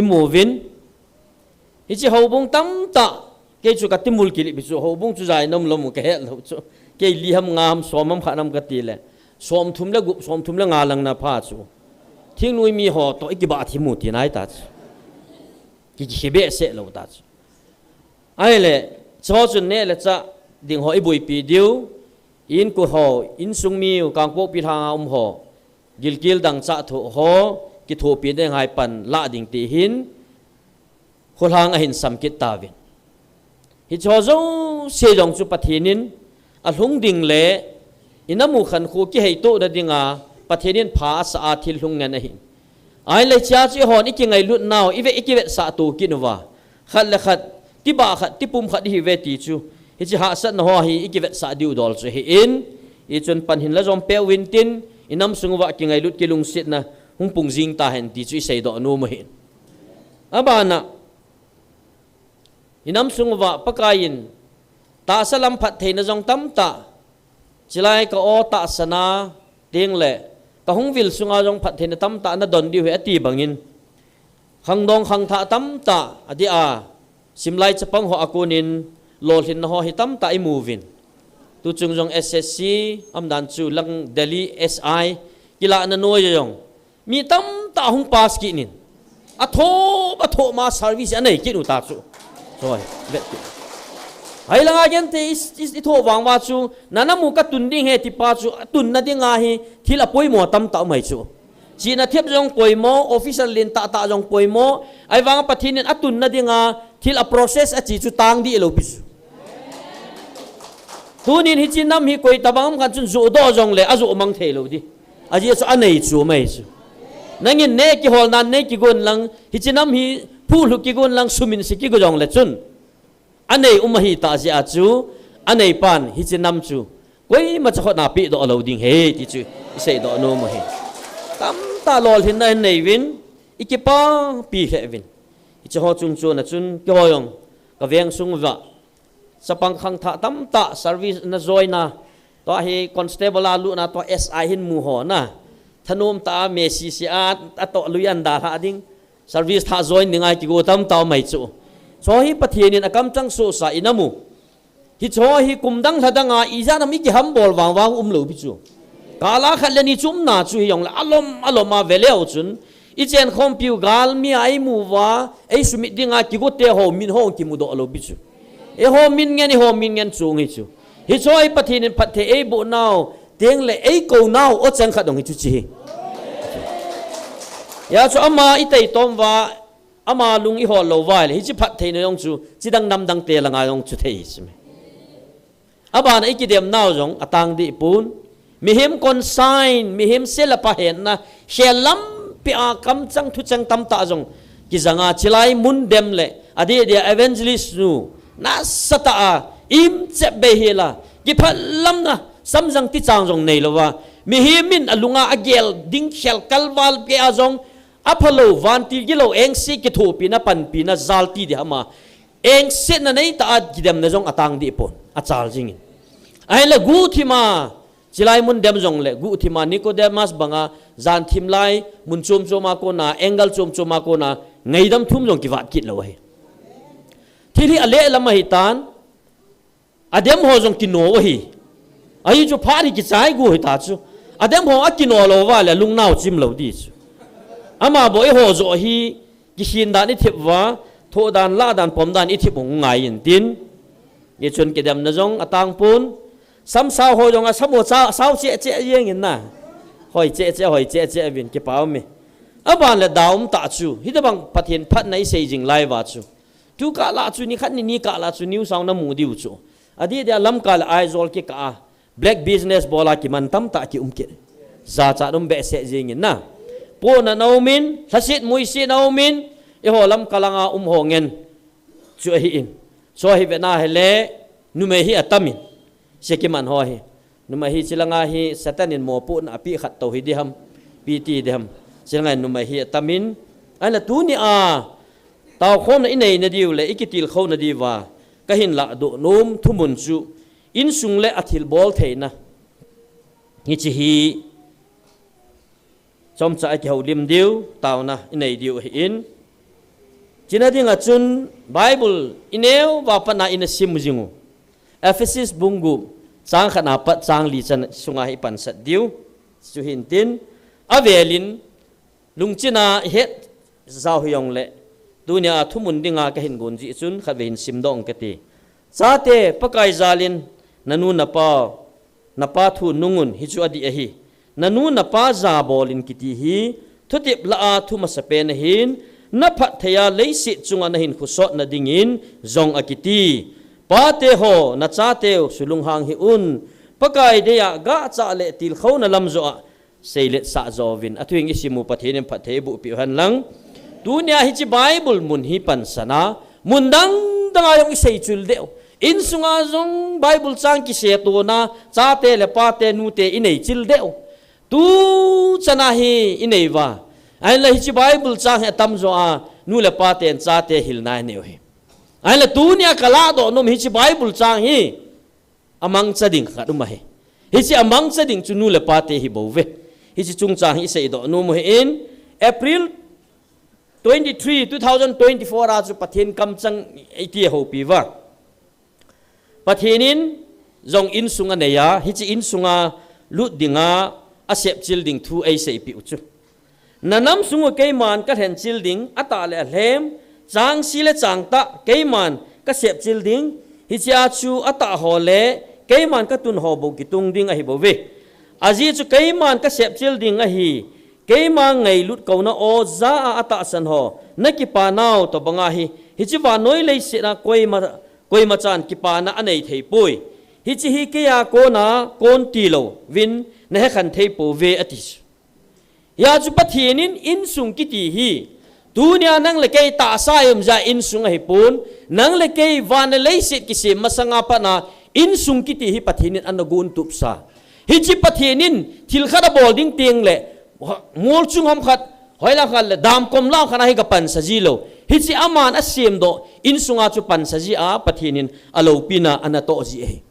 imovin hi chi hobong tam ta ke chu katimul kili bisu hobong chu jai nom lom ke hel chu ke liham ngam somam khanam katile som thum la gup som thum la nga lang na pha chu thing nui mi ho to ikiba thimu ti nai ta ki khebe se lo ta ai le cho chun ne le cha ding ho ibui pi diu in ku ho in sung mi kang po pi thang ho gil dang cha tho ho ki tho pi de ngai pan la ding ti hin khol hang a hin sam kit ta vin hi cho zo se jong chu pathinin a hlung ding le inamu khan khu ki hei to da dinga pathinin pha sa a thil hlung ngan a hin ai le cha chi hon iki ngai lut naw ive ikivet sa tu kinwa khat le khat ti ba khat ti pum khat hi ve ti chu hi chi ha sat na ho hi ikivet sa diu dol chu hi in I chun pan hin la zom pe win tin inam sungwa ki ngai lut ki lung sit na hung pung jing ta hen ti chu sei do nu mo hin abana inam sungwa pakain ta salam phat theina jong tam ta chilai ka o ta sana ding le ka hung vil sunga jong phat theina tam ta na don diu he ati bangin khang dong khang tha tam ta adi a simlai chapang ho akunin lol hin ho hi tam ta I movin tu chung jong SSC amdan chu lang Delhi SI kila na noy jong mi tam ta hung pass ki nin atho ma service anei ki nu ta chu rồi vet ai langa gen te is tho wang wa chu nanamu ka tun ding he ti pa chu tun na dinga hi thila poi mo tam ta mai chu chi na thiep jong poi mo official lin ta jong poi mo ai wang pathin atun na dinga thila process a chi chu tang di lo bis tunin hi chinam hi koi tabang kan chun zu do jong le azu mang thelo di aji chu anei chu mai chu nangin ne ki hol nan ne ki gon lang hi chinam hi phul ki gon lang sumin si ki go jong le chun anei umahi ta ji a chu anei pan hi chinam chu koi ma cha na pi do lo ding he ti chu sei do no mo he tam ta lol hin na nei win ikipa pi he win hi cha ho chung chu na chun ki hoyong ka veng sung wa sapang khang tha tam ta service na joina to hi constable alu na to SI hin mu ho na thanom ta Messi si a to luyan da ha ding service tha join ningai ki go tam ta mai chu so hi pathianin akam chang so sa inamu hi cho hi kumdang thadanga ija na mi ki ham bol wang wang lo bi chu kala khalani chum na chu hi yong la alom ma veleu chun I chen khom piu gal mi ai mu wa ai sumi dinga ki go te ho min ho ki mu do lo bi chu e ho min ngen chung hi chu hi choi pathin pathe e bo naw teng le e ko naw o chang kha dong hi chu chi ya chu ama I tei tom wa ama lung I ho lo wa le hi chi phat thei na yong chu chi dang nam dang te langa yong chu thei sim aba na ikidem naw jong atang di pun mi him consign mi him sela pa hen na helam pi a kam chang thu chang tam ta jong ki zanga chilai mun dem le adi dia evangelist nu na sata im che be hela ki phalam na samjang ti chang jong nei lo wa mi hi min alunga agel ding khel kalwal ke azong aphalo vanti gilo eng si ki thu pi na pan pi na zalti di ama eng sit na nei ta gidem na jong atang di pon achal jing ai la gu thima chilai mun dem jong le gu thima Nicodemus banga zan thim lai mun chom choma ko na engal chom choma ko na ngeidam thum jong ki wat kit lo he thili ale lama hi tan adem ho jong kino hi ai chu phari ki chai gu hi ta chu adem ho akino lo wa le lung naw chim lo di chu ama bo ho zo hi ki hin da ni thip wa tho dan la dan pom dan I thip ngai in tin ye chun ki dem na jong atang pun sam sao ho jong a samo cha sao che yeng in na hoi che vin ki pau mi aban le daum ta chu hi da bang pathin phat nai sei jing lai wa chu tu ka la chu ni khat ni ka la chu new sound na mu diu chu adi dia lam ka la ai zol ki ka black business bola ki man tam ta ki umke za cha dum be se jing in na po na naumin hasit mui si naumin e ho lam kalanga ho ngen chu hi in so hi ve na hele nu me hi atamin se ki man ho hi nu ma hi chilanga hi satanin mo pu na pi khat to hi diham pi ti diham chilanga nu ma hi atamin ala tu ni a taw khom na inei na diu le ikitil kho na diwa ka hin la do nom thumun chu in sung le athil bol theina hi chi hi chom cha ki ho lim diu taw na inei diu in china dinga chun Bible ineu wa pa na in sim jingu Ephesus bungu chang khana pat chang li chan sunga hi pan sat diu chu hin tin avelin lungchina het zau hyong le dunia thumun dinga ka hin gun ji chun khavein sim dong ka ti chate pakai zalin nanu napa thu nungun hi chu adi hi nanu napa za bolin kiti hi thutip la a thu masape na hin na phat thaya leisi chunga na hin khusot na dingin zong akiti pate ho na chate sulung hang hi un pakai de ya ga cha le til kho na lam zo seile sa zovin athuing isimu pathin phathe bu pi han lang dunia hi chi Bible mun hi pan sana mundang danga yong isei chul deu in sunga zong Bible chang ki se to na cha te le pa te nu te inei chil deu tu chana hi inei wa ai la hi chi Bible chang he tam zo a nu le pa te cha te hil nai neu hi ai la dunia kala do nom hi chi Bible chang hi amang chading khatuma hi hi chi amang chading chu nu le pa te hi bo ve hi chi chung chang hi sei do nu mo in April 23 2024 ra chu pathin kam chang iti ho pi wa pathinin zong in sunga neya hi chi in sunga lut dinga asep chil ding thu ai sei pi uchu nanam sunga keiman ka hen chil ding ata le hlem chang sile chang ta keiman ka sep chil ding hi cha chu ata ho le keiman ka tun ho bo ki tung ding a hi bo ve aji chu keiman ka sep chil ding a hi keima ngai lut ko na o za ata san ho na ki pa naw to banga hi chi wa noi lei se na koi ma chan ki pa na anei thei pui hi chi hi ke ya ko na kon ti lo win na he khan thei po ve atis ya chu pathinin in sung ki ti hi dunia nang le ke ta sa yum za in sung hi pun nang le ke wa na lei se ki se masanga pa na in sung ki ti hi pathinin anagun tup sa hi chi pathinin thil khada bol ding ting le ngol chung ham khat hoila khal dam kom law khana hi ka pan saji lo hi chi aman asim do in sunga chu pan saji a pathinin alo pina anato ji e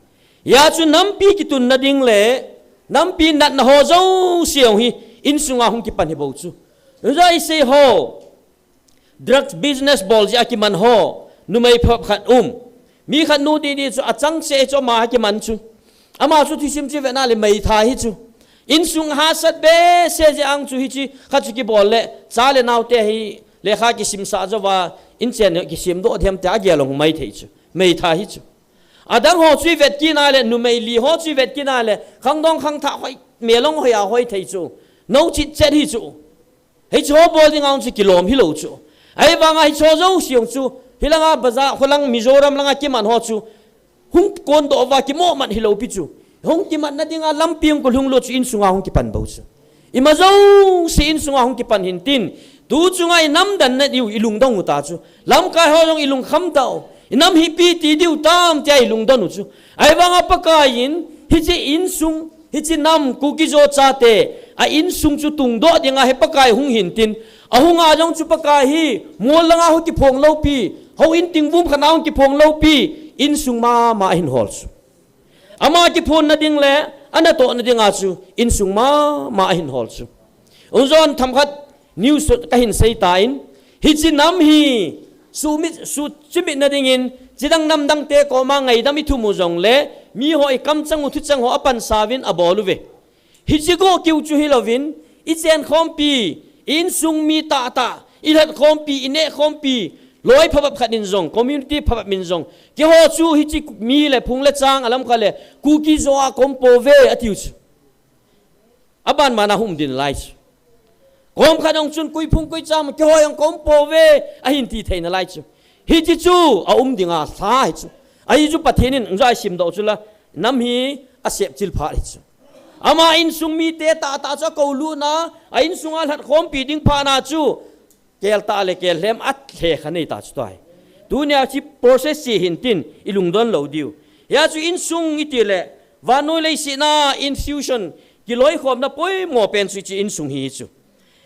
ya chu nampi ki tun na ding le nampi nat na ho zo siong hi in sunga hung ki pan hi bo chu zai se ho drugs business bol ja ki man ho numai phap khat mi khat nu di chu achang se cho ma ki man chu ama chu thisim chi ve na le mai tha hi chu in sung hasat be se je ang chu hi chi khachu ki bol le cha le naw te hi le kha ki sim sa jawa in chen ki sim do them ta ge long mai thei chu mei tha hi chu adang ho chui vet ki na le nu mei li ho chui vet ki na le khang dong khang tha hoi me long ho ya hoi thei chu no chi chet hi chu hei cho bol ding ang chu kilom hi lo chu ai wanga hi cho zo siong chu hilanga baza kholang mizoram langa ki man ho chu hung kon do wa ki mo man hi lo pi chu hong ki man na dinga lampiang ko hung lo chu in sunga hong ki pan bo chu imazo si in sunga hong ki pan hin tin tu chunga inam dan na diu ilung dong uta chu lam ka ho jong ilung kham tao inam hi pi ti diu tam tia ilung don chu ai wanga pakain hi chi in sung hi chi nam ku ki zo cha te a in sung chu tung do dinga he pakai hung hin tin a hunga jong chu pakai hi mol langa ho ki phong lo pi ho in ting bum khana hong ki phong lo pi in sung ma hin hol chu ama ki phone na ding le ana to na dinga chu in sung ma hin hol chu unzon tham khat news ka hin sei ta in hi chi nam hi su chimi na ding in chidang nam dang te ko ma ngai dami thu mu jong le mi hoi kam chang u thu chang ho apan savin abolu ve hi chi go kiu chu hi lovin i chen khom pi in sung mi ta i hat khom pi ine khom pi loi phap khat in zong community phap min zong ki ho chu hi chi mi le phung le chang alam kha le ku ki zo a kompo ve atiu chu aban mana hum din lai chu kom khadong chun kui phung kui cham ki ho yang kompo ve a hin ti thein lai chu hi chi chu a dinga sa hi chu ai chu pathenin ngai sim do chu la nam hi a sep chil pha hi chu ama in sung mi te ta cha ko lu na a in sungal hat khom pi ding pha na chu kel ta le kel lem at the khani ta chtai dunia chi process chi hin tin ilung don lo diu ya chu in sung iti le vanoi le si na infusion ki loi khom na poi mo pen chu chi in sung hi chu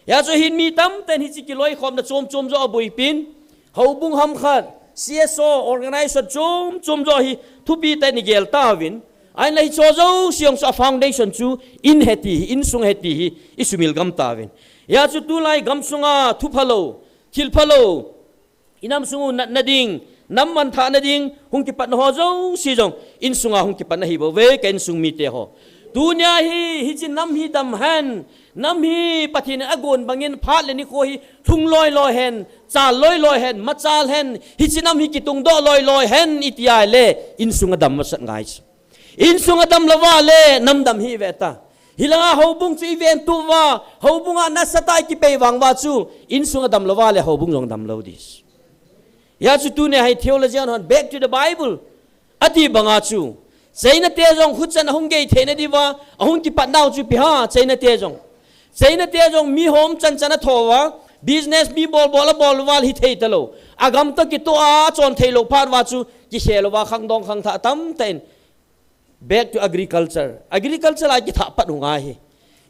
ya chu hin mi tam ten hi chi ki loi khom na chom zo boi pin ho bung ham khat CSO organizer chom zo hi thu pi te ni gel ta win ai nei cho zo siong sa foundation chu in heti in sung heti isumil gam ta win ya chu tu lai gam sunga thu phalo thil phalo inam sungu nat nading nam man tha nading hung ki pat ho zo si jong in sunga hung ki pat na hi bo ve ken sung mi te ho dunya hi chin nam hi dam han nam hi pathin agon bangin phat le ni ko hi thung loi hen cha loi hen ma chal hen hi chin nam hi ki tung do loi hen itiai le in sunga dam ma sat ngai in sunga dam lawa le nam dam hi ve ta hilanga hobung chu event tu wa hobunga na satai ki pe wang wa chu in sunga dam lawa le hobung jong dam lo dis ya chu tu ne hai theology on back to the bible ati banga chu chaina te jong huchan hung ge thene diwa ahung ki pat naw chu pi ha chaina te jong mi hom chan chana thowa business mi bol wal hi thei talo agam to ki to a chon thei lo phat wa chu ki helo wa khang dong khang tha tam ten back to agriculture ai ki tha pat hunga hi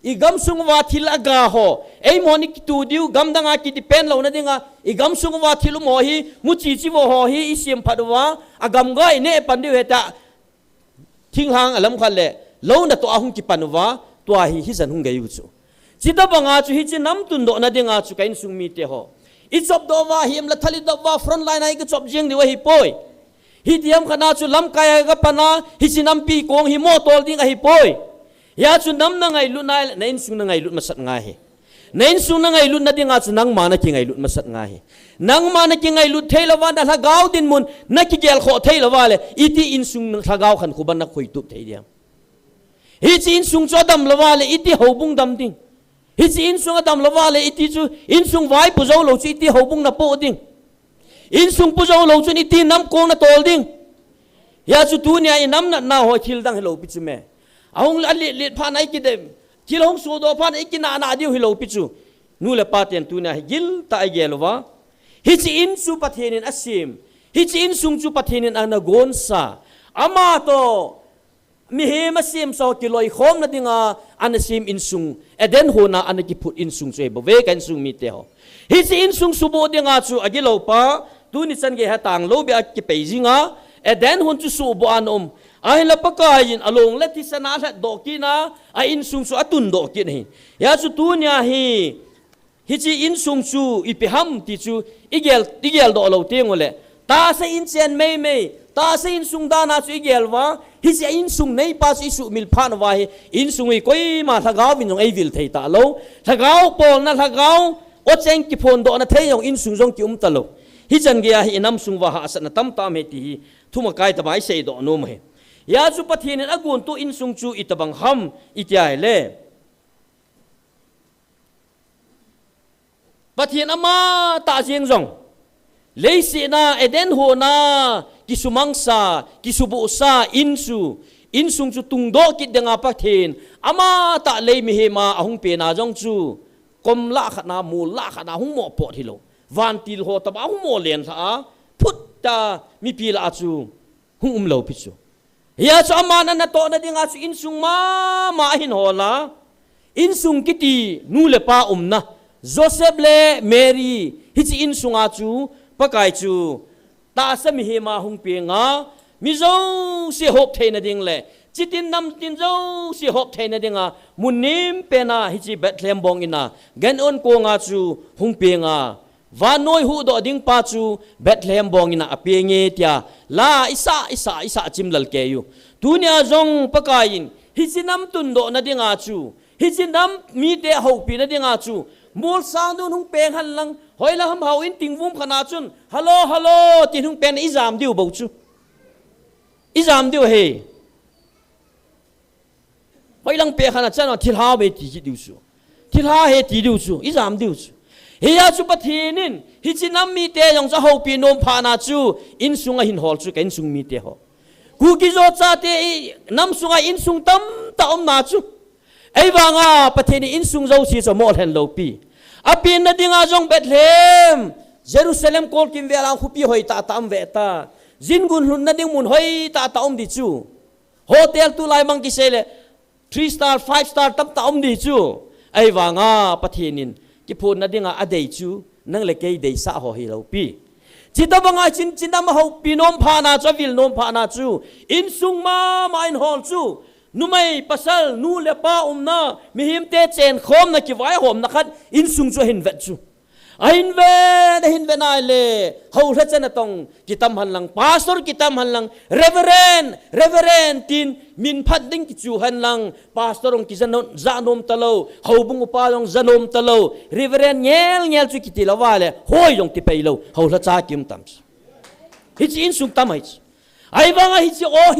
i gam sung wa thil aga ho ei moni ki tu diu gam danga ki depend lo na dinga i gam sung wa thilu mo hi mu chi wo ho hi i sim phatwa agam gai ne pandiu heta thing hang alam khalle lo na to ahung ki panwa to hi zan hung gei chu chita banga chu hi chi nam tun do na dinga chu kain sung mi te ho i chop do wa him la thali do wa front line ai ki chop jing di wa hi poi hi diam khana chu lam kaya ga pana hi chi nam pi kong hi mo tol ding a hi poi ya chu nam na ngai lu nai na in sung na ngai lu masat nga he na in sung na ngai lu na dinga chu nang ma na ki ngai lu masat nga he nang ma na ki ngai lu thela wa da la gaw din mun na ki gel kho thela wa le iti in sung na gaw khan khu ban na khoi tup thei diam hi chi in sung cho dam la wa le iti hobung dam ding hi chi in sung dam la wa le iti chu in sung vai pu zo lo chu iti hobung na po ding in sung pu zo lo chu iti nam kong na tol ding ya chu tu nia i nam na ho thil dang hello pi chu me ahung le pha nai ki dem thil hong so do pha nai ki na diu hello pi chu nu le pa ten tu nia gil ta ai gelwa hi chi in su pathenin asim hi chi in sung chu pathenin ana gon sa ama to mi he ma sim so ki loi khom na dinga ana sim in sung eden ho na ana ki put in sung che bo ve kan sung mi te ho hi chi in sung su bo dinga chu agilo pa tu ni chan ge ha tang lo be ki peijinga eden hun chu su bo anom ai la pakain along la ti sana la do ki na a in sung su atun do ki ni ya chu tu nya hi chi in sung chu ipi ham ti chu igel do lo te ngole ta sa in chen mei ta sa in sung da na chu igel wa hi chi in sung nei pa chu su mil phan wa hi in sung i koi ma thagaw bin jong ai vil thei ta lo thagaw pol na thagaw o cheng ki phon do na thei jong in sung jong ki ta lo hi chan ge hi nam sung wa ha sa na tam tam he ti thuma kai ta bai sei do no me ya chu pathin agun tu in sung chu itabang ham itiai le pathin ama ta jeng jong leisi na eden ho na kisumang sa kisubu sa in sung chu tung do ki denga pathin ama ta le mi he ma ahung pe na jong chu kom la khana mu la khana hung mo po thilo van til ho ta ba hung mo len sa phut ta mi pi la chu hung lo pi chu ya chu amana na to na dinga chu in sung ma hin hola in sung kiti nu le pa na Joseph le Mary hi chi in sunga chu pakai chu ta sa mi he ma hung pe nga mi zo si hop the na ding le chitin nam tin zo si hop the na dinga munim pe na hi chi Bethlehem bong ina gan on ko nga chu hung pe nga va noi hu do ding pa chu Bethlehem bong ina ape nge tia la isa chimlal ke yu dunia zong pakain hi chinam tun do na dinga chu hi chinam mi te ho pi na dinga chu mol sang dun hung peng han lang hoi la ham hau in ting vum khana chun hello tin hung pen izam diu bo chu izam diu he hoi lang pe khana chan thil ha be ti diu chu thil ha he ti diu chu izam diu chu he ya chu pathinin hi chinam mi te yong cha ho pi nom pha na chu in sunga hin hol chu ken sung mi te ho ku ki zo cha te nam sunga in sung tam ta om na chu ai wanga pathini in sung zo si so mol hen lo pi apin na dinga jong Bethlehem Jerusalem kol kim vela khupi hoi ta tam ve ta jingun hun na ding mun hoi ta om di chu hotel tu lai mang ki sele 3 star 5 star tam ta om di chu ai wanga pathinin ki phun na dinga adei chu nang le kei dei sa ho hi lo pi chita banga chin na ma ho pi nom pha na cha vil nom pha na chu in sung ma in hol chu numai pasal nu le pa na mi him te chen khom na ki vai hom na khat in sung chu hin vet chu a hin ve nai le ho hla chen tong kitam han lang pastor kitam han lang reverend tin min phat ding ki chu han lang pastor ong ki zanom talo ho bung pa long zanom talo reverend nyel chu ki ti la wale hoi yong ti pe lo ho hla cha kim tam hi chi in sung tam ai ai banga hi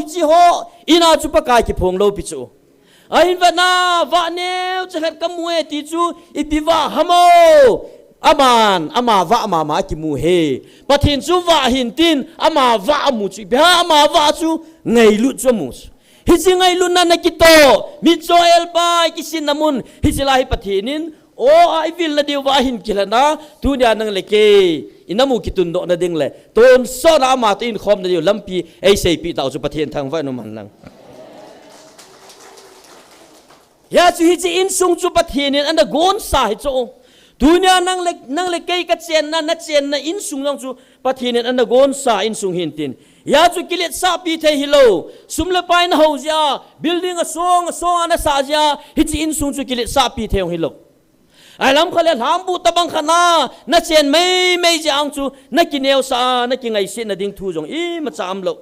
chi ho ina chu pa kai ki phong lo pi chu ai va na va ne chu hat kam mue ti chu ipiwa hamo ama va ama ki mu he pathin chu va hin tin ama va mu chu bha ama va chu ngai lu chu mu hi chi ngai lu na ki to mi cho el pai ki sin namun hi chi lai pathinin o ai vil na de wa hin kilana tu nya nang le ke inamu kitun do na ding le ton so na ma tin khom na yu lampi ai sei pi tau chu pathian thang va no man lang ya chu hi chi in sung chu pathian an da gon sa hi chu dunia nang le ke ka chen na in sung lang chu pathian an da gon sa in sung hin tin ya chu kilet sa pi the hi lo sum le pai na ho ja building a song ana sa ja hi chi in sung chu kilet sa pi the hi lo alam khale lambu tabang khana na chen mai jang chu na kineu sa na ki ngai sin na ding thu jong I ma cham lo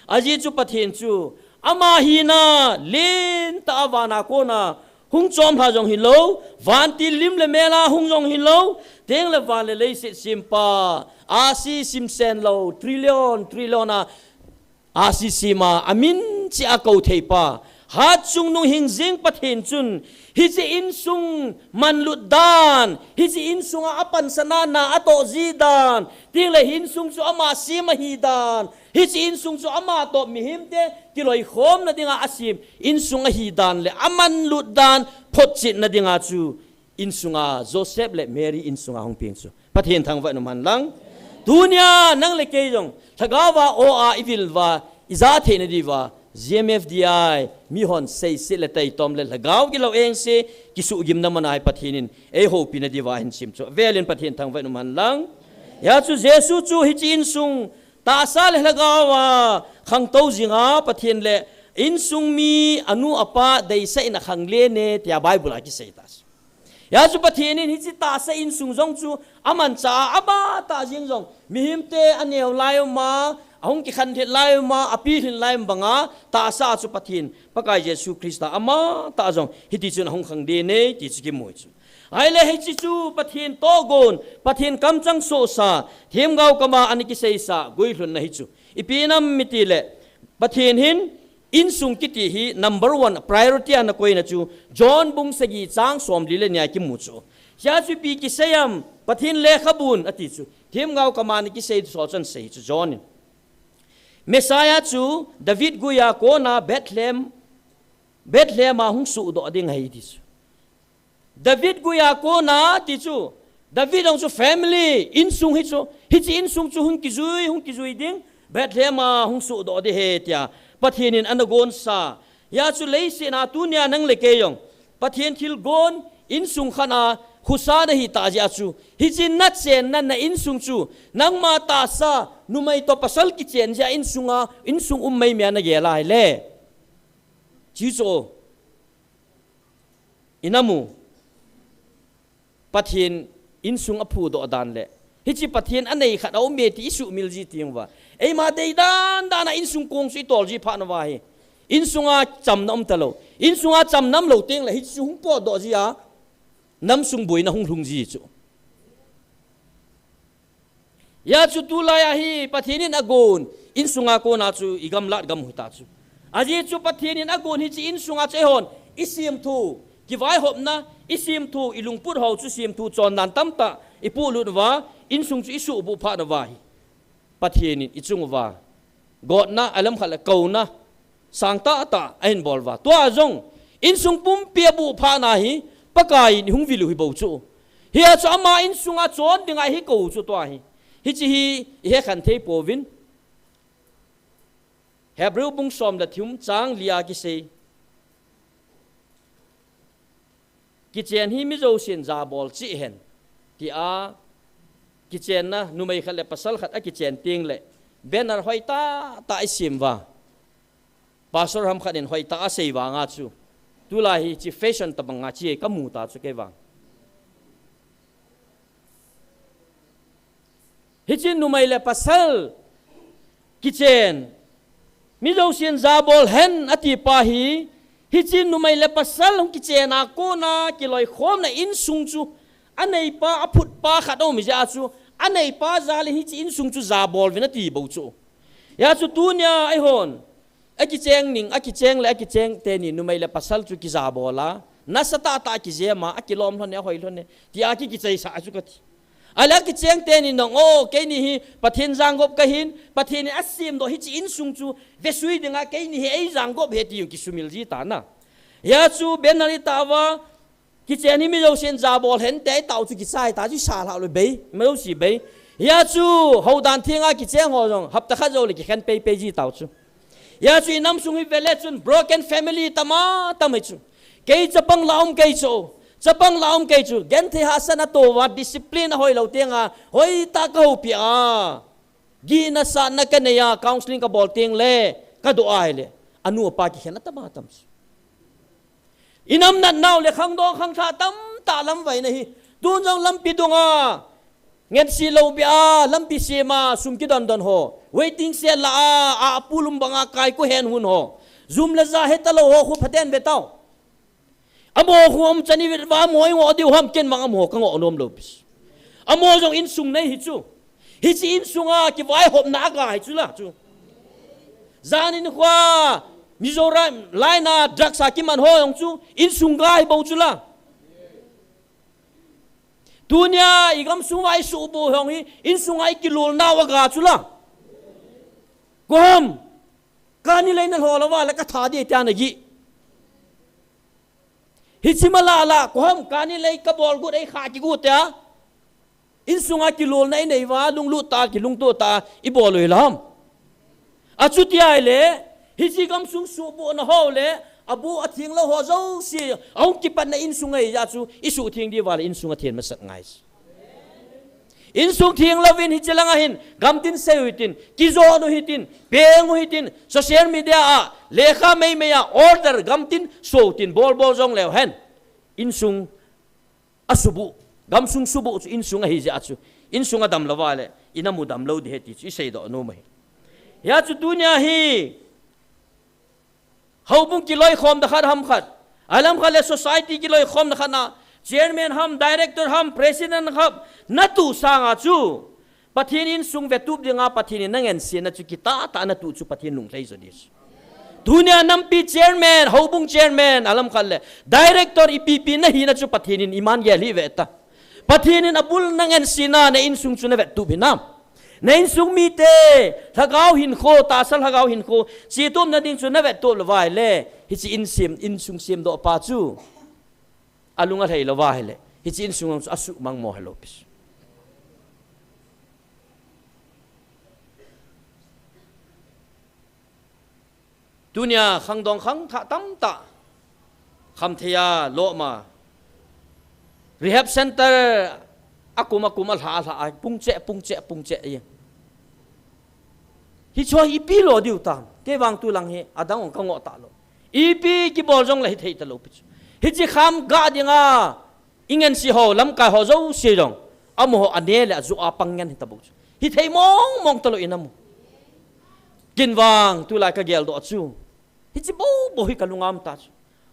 aji chu pathin chu ama hi na lin ta wana ko na hung chom pha jong hi lo van ti lim le mela hung jong hi lo teng le van le se simpa asi sim sen lo trillion asi sima amin chi a ko thei pa hat chung nu hing jing pathin chun hi chi in sung man lut dan hi chi in sung a apan sanana ato zidan ting le hin sung chu ama sima hi dan hi chi in sung chu ama to mi him te kiloi khom na dinga asim in sung a hi dan le aman lut dan phot chit na dinga chu in sunga Joseph le Mary in sunga hong ping chu pathin thang va no man lang dunia nang le ke jong thagawa o a evil va iza the na diwa GMFDI mi hon sei se le tai tom le lagaw gi lo eng se ki su gim na manai pathinin e ho pina diwa hin sim chu velin pathin thang vai no man lang ya chu jesu chu hi chin sung ta sa le lagawa khang to jinga pathin le in sung mi anu apa dei sai na khang le ne tia bible a ki sei tas ya chu pathinin hi chi ta sa in sung jong chu aman cha aba ta jing jong mi him te aneu lai ma ahong ki khan lai ma api hin lai banga ta sa chu pathin pakai Jesu Krista ama ta jong hiti chun hong khang de ne ti chi ki moi chu ai le hi chi chu pathin to gon pathin kam chang so sa them gau kama ani ki sei sa goi hlun na hi chu ipinam miti le pathin hin in sung kiti hi number 1 priority an koi na chu John bung sagi chang som li le nya ki mu chu ya chu pi ki sayam pathin le khabun ati chu them gau kama ni ki sei so chan sei chu John Messiah chu David guya ko na Bethlehem a hung su do ding hai dis David guya ko na ti chu David ong chu family in sung hi chu in sung chu hung ki zui ding Bethlehem a hung su do de he tia pathinin anagon sa ya chu leise na tunia nang le ke yong pathin thil gon in sung khana husa na hi ta ja chu hi chin na chen na in sung chu nang ma ta sa numai to pasal ki chen ja in sung mai mya na ge lai le chi cho inamu pathin in sung aphu do dan le hi chi pathin anei khat au me ti su mil ji ting wa ei ma dei dan na in sung kong sui tol ji pha na wa hi in sunga cham nam talo in sunga cham nam lo teng le hi chu hung po do ji a nam sung boi na hung hung ji chu ya chu tu la ya hi pathinin agon in sunga ko na chu igam lat gam huta chu aji chu pathinin agon hi chi in sunga che hon isim thu ki vai hop na isim thu ilungput ho chu sim thu chon nan tamta ipu lut wa in sung chu isu bu pha na wa hi pathinin ichung wa god na alam khala ko na sangta ta ain bol wa to azong in sung pum pia bu pha na hi pakai ni hung vilu hi bo chu hi a chu ama in sunga chon dinga hi ko chu to hi hi chi hi he khan thei povin Hebrew bung som da thum chang lia ki se ki chen hi mi zo sin za bol chi hen ti a ki chen na numai khale pasal khat a ki chen ting le banner hoita ta isim wa pastor ham khanin hoi ta sei wa nga chu tula hi chi fashion ta banga chi ka mu ta chu ke wang hi chin nu mai le pasal kitchen mi lo sian zabol hen ati pa hi chin nu mai le pasal hong kitchen a ko na ki loi khom na in sung chu anei pa aput pa khado mi ja chu anei pa zali hi chi in sung chu zabol vina ti bo chu ya chu tu nya ai hon aki cheng ning aki cheng le aki cheng te ni nu mai le pasal chu ki zabola na sata ta ki zema aki lom thon ne hoi thon ne ti aki ki chei sa chu ka ti ala ki cheng te ni nong o ke ni hi pathin jangop ka hin pathin asim do hi chi in sung chu ve sui dinga ke ni hi ei jangop he ti ki sumil ji ta na ya chu benali tawa ki cheni mi lo sen zabol hen te tau chu ki sai ta chu sa la lo be me lo si be ya chu ho dan thinga ki cheng ho jong hap ta kha zo le ki khan pe ji tau chu ya chu nam sung hi vele chun broken family tama tamai chu ke chapang laum ke chu gen the hasana to wa discipline hoi lo tenga hoi ta ko pi a gi na sa na ka ne ya counseling ka bol teng le ka do ai le anu pa ki khana tama tam inam na naw le khang do khang tha tam ta lam vai na hi tu jong lam pi dunga nget si lo bia lam pi se ma sum ki don don ho waiting se la a pulum banga kai ko hen hun ho zoom la za he ta lo ho khu phaten be taw amo huam chani wa moi ngo di huam ken mang amo ka ngo nom lo bis amo jong in sung nei hi chu hi chi in sunga ki vai hop na ga hi chu la chu zanin khwa mizoram laina drugs ki man ho yong chu in sung ga hi bo chu la dunia igam sungai su bo hong hi in sungai ki lol na wa ga chu la gom kani leina ho la wa la ka tha di ta na gi hichimala la koham kani lei ka bol gut ai kha ki gut ya in sunga ki lol nai nei wa lung lu ta ki lung to ta i bol loi lam achuti ai le hichi gam sung su bo na ho le abu athing lo ho zo si ong ki pan na in sungai ya chu isu thing di wal in sunga thian ma sat ngai in sung thiang lovin hi chalanga hin gamtin seuitin kizo no hitin pengu hitin social media a lekha mei meya order gamtin sotin bol bol jong lew hen in sung asubu gam sung subu in sung hi ja chu in sung adam lawale inamu dam lo de heti chi sei do no mai ya chu dunya hi haubung ki loi khom da khat ham khat alam khale society ki loi khom da khana chairman ham director ham president ham natu sanga chu pathin in sung vetup dinga pathin in nangen sin na chu kita ta na tu chu pathin nung lei zodis dunia nampi chairman haubung chairman alam khalle director ipp na hi na chu pathin in iman ye li veta pathin in abul nangen sina na in sung chu na vetup hinam na in sung mi te thagau hin kho ta sal thagau hin kho chi tum na ding chu na vetup lawai le hi chi in sim in sung sim do pa chu alunga thei lawa hele hi chin sungam asu mang mo hello pis dunia khang dong khang tha tam ta kham thea lo ma rehab center akuma kuma la la pungche ye hi cho hi pi lo diu tam ke wang tu lang he adang ka ngo ta lo ipi ki bol jong la hi thei ta lo pis hi chi kham ga dinga ingen si ho lam ka ho zo si rong amo ho anele zu apang ngan ta bu hi thei mong talo inam kin wang tu la ka gel do chu hi chi bo hi kalungam ta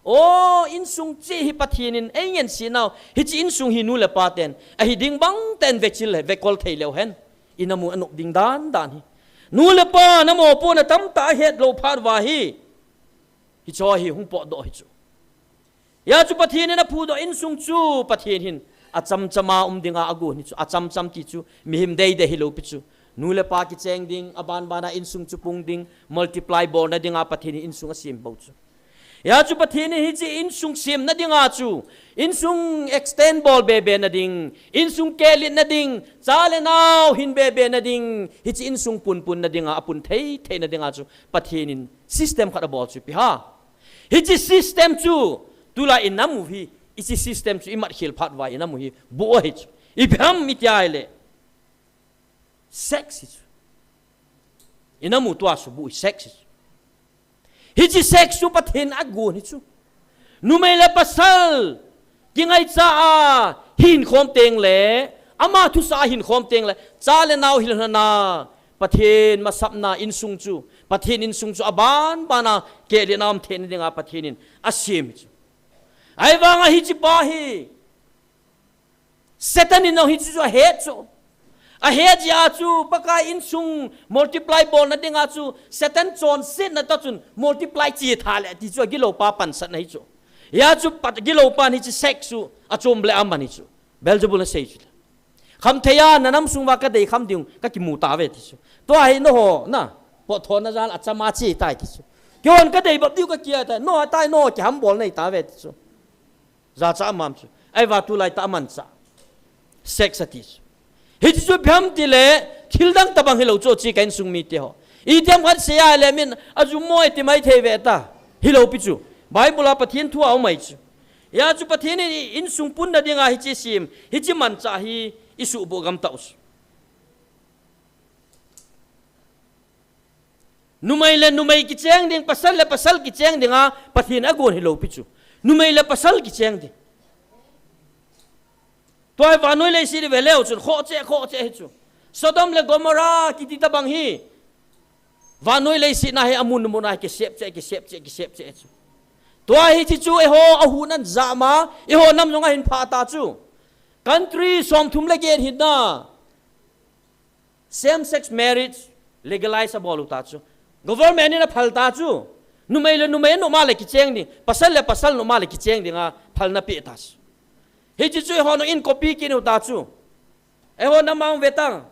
o in sung chi hi pathinin engen si naw hi chi in sung hi nu le paten a hi ding bang ten ve chil ve kol thei leo hen inamu anok ding dan hi nu le pa namo po na tam ta het lo phar wa hi cho hi hung po do hi chu ya chu pathin na phu do in sung chu pathin hin acham chama dinga agu ni chu acham cham ti chu mihim dei de hilo pi chu nu le pa ki cheng ding aban bana in sung chu pung ding multiply bo na dinga pathin in sung sim bo chu ya chu pathin hi chi in sung sim na dinga chu in sung extend ball be na ding in sung kelin na ding chale naw hin be na ding hi chi in sung pun na dinga apun thei na dinga chu pathin in system kha bol chu pi ha hi chi system chu tula inamu hi isi system chu imat khil phat wa inamu hi bo hi ibham mityaile sex inamu to asu bu sex hi chi sex su pathin agun hi chu numei le pasal kingai cha a hin khom teng le ama thu sa hin khom teng le cha le naw hil na pathin ma sapna in sung chu pathin in sung chu aban bana ke le nam then dinga pathinin asim chu ai wanga hi chi pa hi satan in no hi chu he chu a he ja chu paka in sung multiply bol na dinga chu satan chon sit na ta chun multiply chi tha le ti chu gilo pa pan sat na hi chu ya chu pat gilo pa ni chi sex chu a chom ble am ni chu belzebul na sei chu kham theya na nam sung wa ka dei kham diung ka ki mu ta ve ti chu to ai no ho na po thon na jan acha ma chi tai ti chu kyon ka dei bab diu ka kia ta no tai no ki ham bol nei ta ve ti chu za cha mam chu ai wa tu lai ta man cha sex atis hi chu bham ti le thil dang tabang hilo cho chi kain sung mi te ho I tiam khat se ya le min aju moi ti mai the ve ta hilo pi chu bible pathin thu au mai chu ya chu pathin in sung pun na dinga hi chi sim hi chi man cha hi isu bo gam taus numai ki cheng ding pasal ki cheng dinga pathin agon hilo pi chu numai le pasal ki cheng ding toy vanoi le si ve leo chun kho che hi chu Sodom le Gomorrah ki ti ta bang hi vanoi le si na he amun mun na ki sep che chu toy hi chi chu e ho a hu nan za ma e ho nam zonga hin pha ta chu country som thum le gen hin na same sex marriage legalize a bolu ta chu government ni na phal ta chu numai no ma le ki cheng ni pasal no ma le ki cheng dinga phal na pi ta chu hi chi chu ho no in copy ki no ta chu e ho namang vetang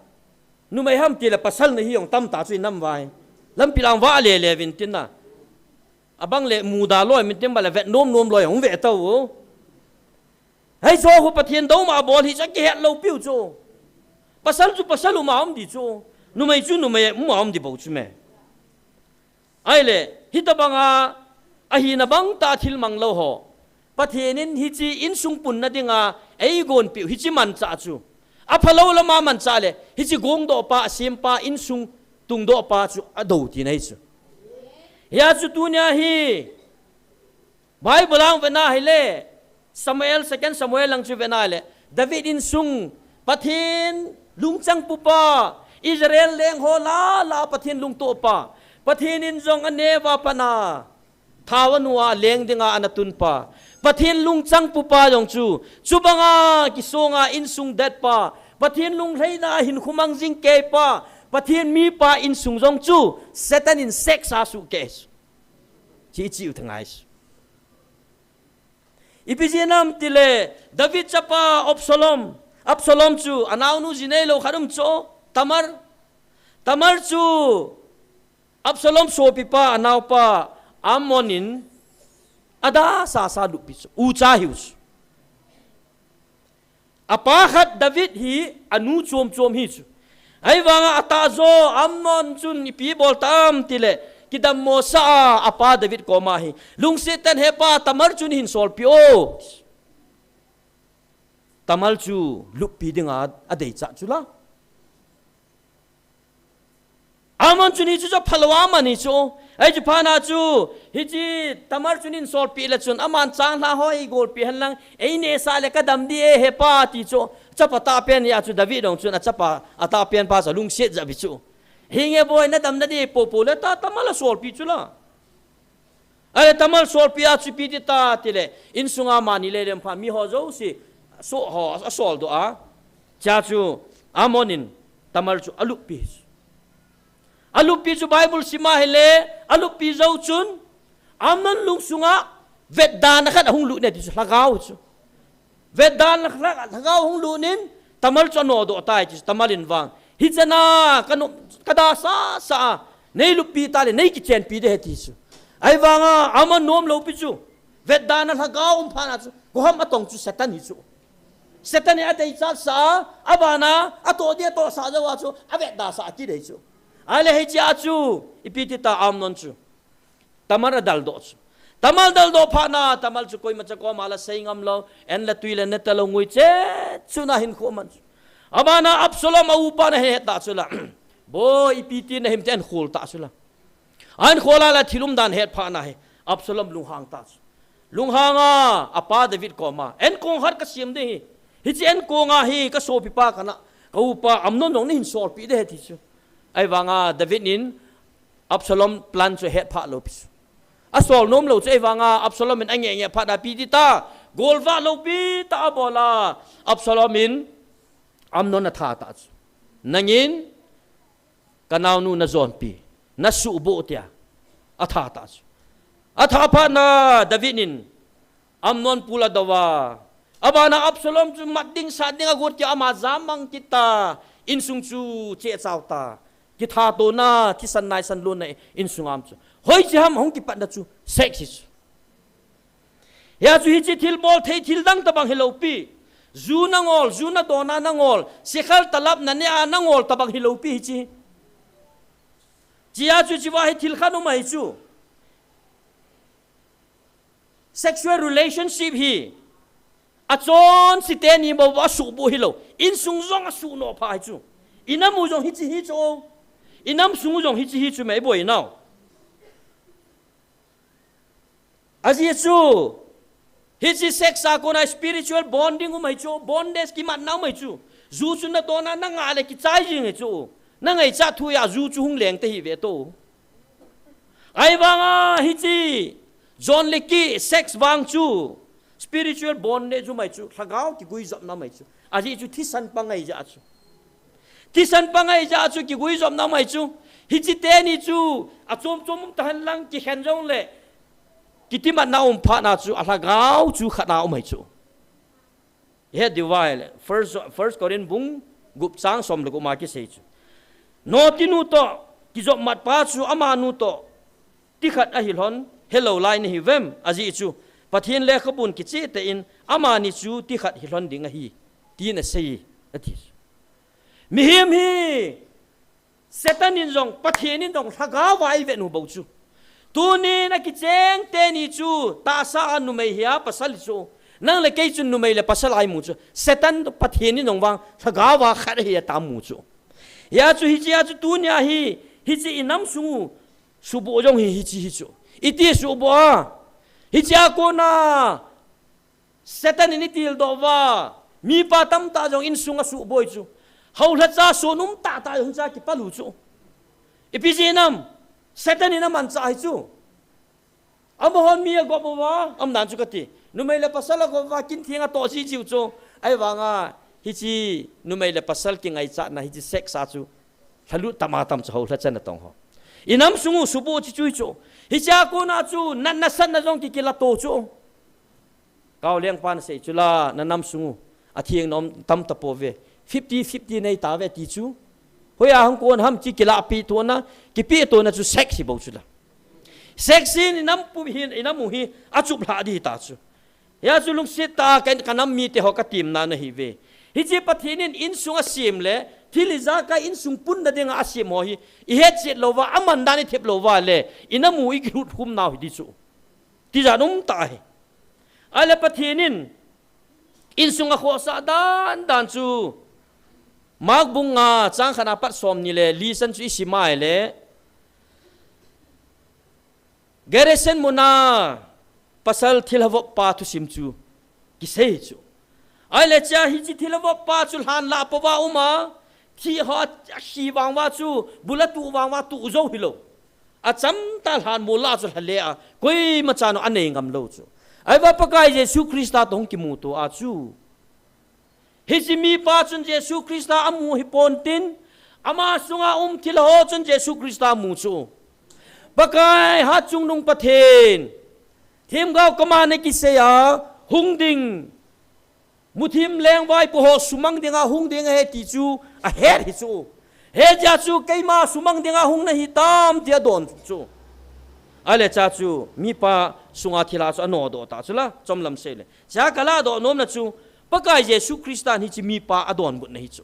numai ham ti le pasal na hi yong tam ta chu nam vai lam pilang wa le vin tin na abang le mu da loi min tim ba le vet nom loi hong ve tau hai so ho pathian do ma bol hi cha ke het lo piu chu pasal ma om di chu numai mu om di bo chu me ai le hi ta banga a hi na bang ta thil mang lo ho pathianin hi chi in sung pun na dinga ei gon piu hi chi man cha chu a phalo la ma man cha le hi chi gong do pa sim pa in sung tung do pa chu a do ti nei chu ya chu tu nya hi bible ang vena hi le second Samuel lang chu vena le David in sung pathin lungchang pu pa Israel leng ho la pathin lung to pa pathin in jong ane wa pana thawanwa leng dinga anatun pa pathin lungchang pu pa jong chu banga ki songa in sung dat pa pathin lung reina hin khumang jing ke pa pathin mi pa in sung jong chu satan in sex a su kes chi chiu thangai ipijinam tile David chapa Absalom chu anaw nu jinelo kharum cho tamar chu Absalom so pipa anaw pa Ammonin ada sa du pi chu u cha hius apa khat David hi anu chom hi chu ai wanga ata zo Ammon chun pi bol tam tile kidam mo sa apa David ko ma hi lungsitan he pa tamar chun hin sol pio tamal chu lupi dinga adei cha chula Ammon chun hi chu phalwa mani chu ai chu phana chu hi chi tamar chunin sol pi la chun aman chang la hoi gol pi han lang ei ne sa le ka dam di he pa ti chu chapa ta pen ya chu David dong chun a chapa ata pen pa sa lung set ja bi chu hinge boy na dam na di popo le ta tamala sol pi chu la ai tamal sol pi a chu pi ti ta ti le in sunga mani le lem pha mi ho zo si so ho a sol do a cha chu Ammonin tamal chu alu pi alupi chu Bible sima hele alupi zo chun Ammon lung sunga veddan khat hung lu ne ti lagaw chu veddan lagaw hung lu nin tamal chu no do tai chi tamalin wang hi chana kanu kada sa nei lupi ta le nei ki chen pi de ti chu ai wanga Ammon nom lo pi chu veddan lagaw phana chu ko ham atong chu satan hi chu satan ya dei cha sa abana ato de to sa jawa chu avedda sa ki de chu ale he cha chu ipiti ta Amnon chu tamar dal do chu tamal dal do phana tamal chu koi macha ko mala seingam lo en la tuile ne talo ngui che chu na hin kho man abana Absalom au pa na he ta chu la bo ipiti na him ten khul ta chu la an khola la thilum dan het pha na he Absalom lunghang ta lunghanga apa David ko ma en kong har ka siam de hi chi en ko nga hi ka so pi pa kana ka upa Amnon nong ni hin sol pi de ti chu ai wanga David nin Absalom plan chu het pha lo pi asol nom lo che wanga Absalom in ange nge pha da pi ti ta golwa lo pi ta bola Absalom in Amnon na tha ta nangin kanaw nu na zon pi na su bo tia atha ta atha pa na David nin Amnon pula dawa abana Absalom chu matding sading agot ya ama zamang kita insung chu che chauta ki tha to na thi san nai san lon na insungam chu hoi chi ham hong ki pat na chu sexis ya chu hi chi thil bol thei thil dang tabang hello pi zu na ngol zu na dona na ngol sikhal talap na ne a na ngol tabang hello pi chi chia chu chi wa hi thil khanu mai chu sexual relationship hi achon si te ni bo wa su bo hilo in sung zong a su no pha chu inam u zong hi chi hi chu inam sung zong hi chi hi chu mai bo inao aji chu hi chi sex a ko na spiritual bonding u mai chu bondage ki man na mai chu zu chu na to na na nga le ki chai jing chu na ngai cha thu ya zu chu hung leng te hi ve to ai wanga hi chi John Leki sex wang chu spiritual bondage chu mai chu thagao ki gui zop na mai chu aji chu thisan pangai ja chu thisan pangai ja chu ki gui zop na mai chu hi chi te ni chu a chom chom tan lang ki khen jong le ki ti man na pha na chu a thagao chu khada mai chu he divile first Korean bung gup chang som le ko ma ki sei chu no ti nu to ki zop mat pa chu ama nu to ti khat a hilhon hello line hi vem aji chu pathin le khabun ki chi te in ama ni chu ti khat hi lon ding a hi ti na sei athi mi him hi setan in jong pathin in dong thaga wai ve nu bo chu tu ni na ki cheng te ni chu ta sa nu mai hia pasal chu nang le kai chu nu mai le pasal ai mu chu setan pathin in dong wang thaga wa khat hi ta mu chu ya chu hi chi ya chu tu nya hi chi inam su su bo jong hi chi hi chu iti subo hi cha ko na setan ni til do wa mi pa tam ta jong in sunga su boi chu hau la cha so num ta ta jong cha ki palu chu ipi jinam setan ni na man cha hi chu amhon mi go bo wa am dan chu ka ti nu mai le pasal go wa kin thinga to chi chiu chu ai wa nga hi chi nu mai le pasal ki ngai cha na hi chi sex sa chu thalu tamatam chu hau la cha na tong ho inam sungu subo chi chu chu hi cha ko na chu nan na san na jong ki la to chu kaw leng pan sei chu la na nam sungu a thieng nom tam ta po ve 50 nei ta ve ti chu hoya hang kon ham chi ki la pi to na ki pi to na chu sexy bo chu la sexy ni nam pu hin inam mu hi a chu bla di ta chu ya chu lung sit ta kan kanam mi te ho ka tim na na hi ve hi chi pathinin in sunga sim le thiliza ka in sung pun na denga asim ho hi I het set lo wa aman dani thep lo wa le inamu I grut hum naw hi chu ti ja num ta hi ale pathinin in sunga kho sa dan chu mag bunga chang khana pat som ni le li san chu isimai le geresen muna pasal thilhawo pa tu sim chu ki sei chu ale cha hi chi thilhawo pa chu han la pa wa uma khi họ khi vang wa chu bulatu wang wa tu zo hilo a cham ta han mola chu hale a koi ma cha no ane ngam lo chu ai wa pakai Jesu Krista tong ki mu to a chu hi chi mi pa chun Jesu Krista amu hi pontin ama sunga thil ho chun Jesu Krista mu chu pakai ha chung nung pathen thêm gao kama ne ki se ya hung ding muthim leng vai po ho sumang dinga hung dinga he ti chu a he hi chu he ja chu keima sumang dinga hung na hi tam tia don chu ale cha chu mi pa sunga thila chu ano do ta chula chomlam se le cha kala do nom na chu pakai Jesu Kristan hi chi mi pa adon but na hi chu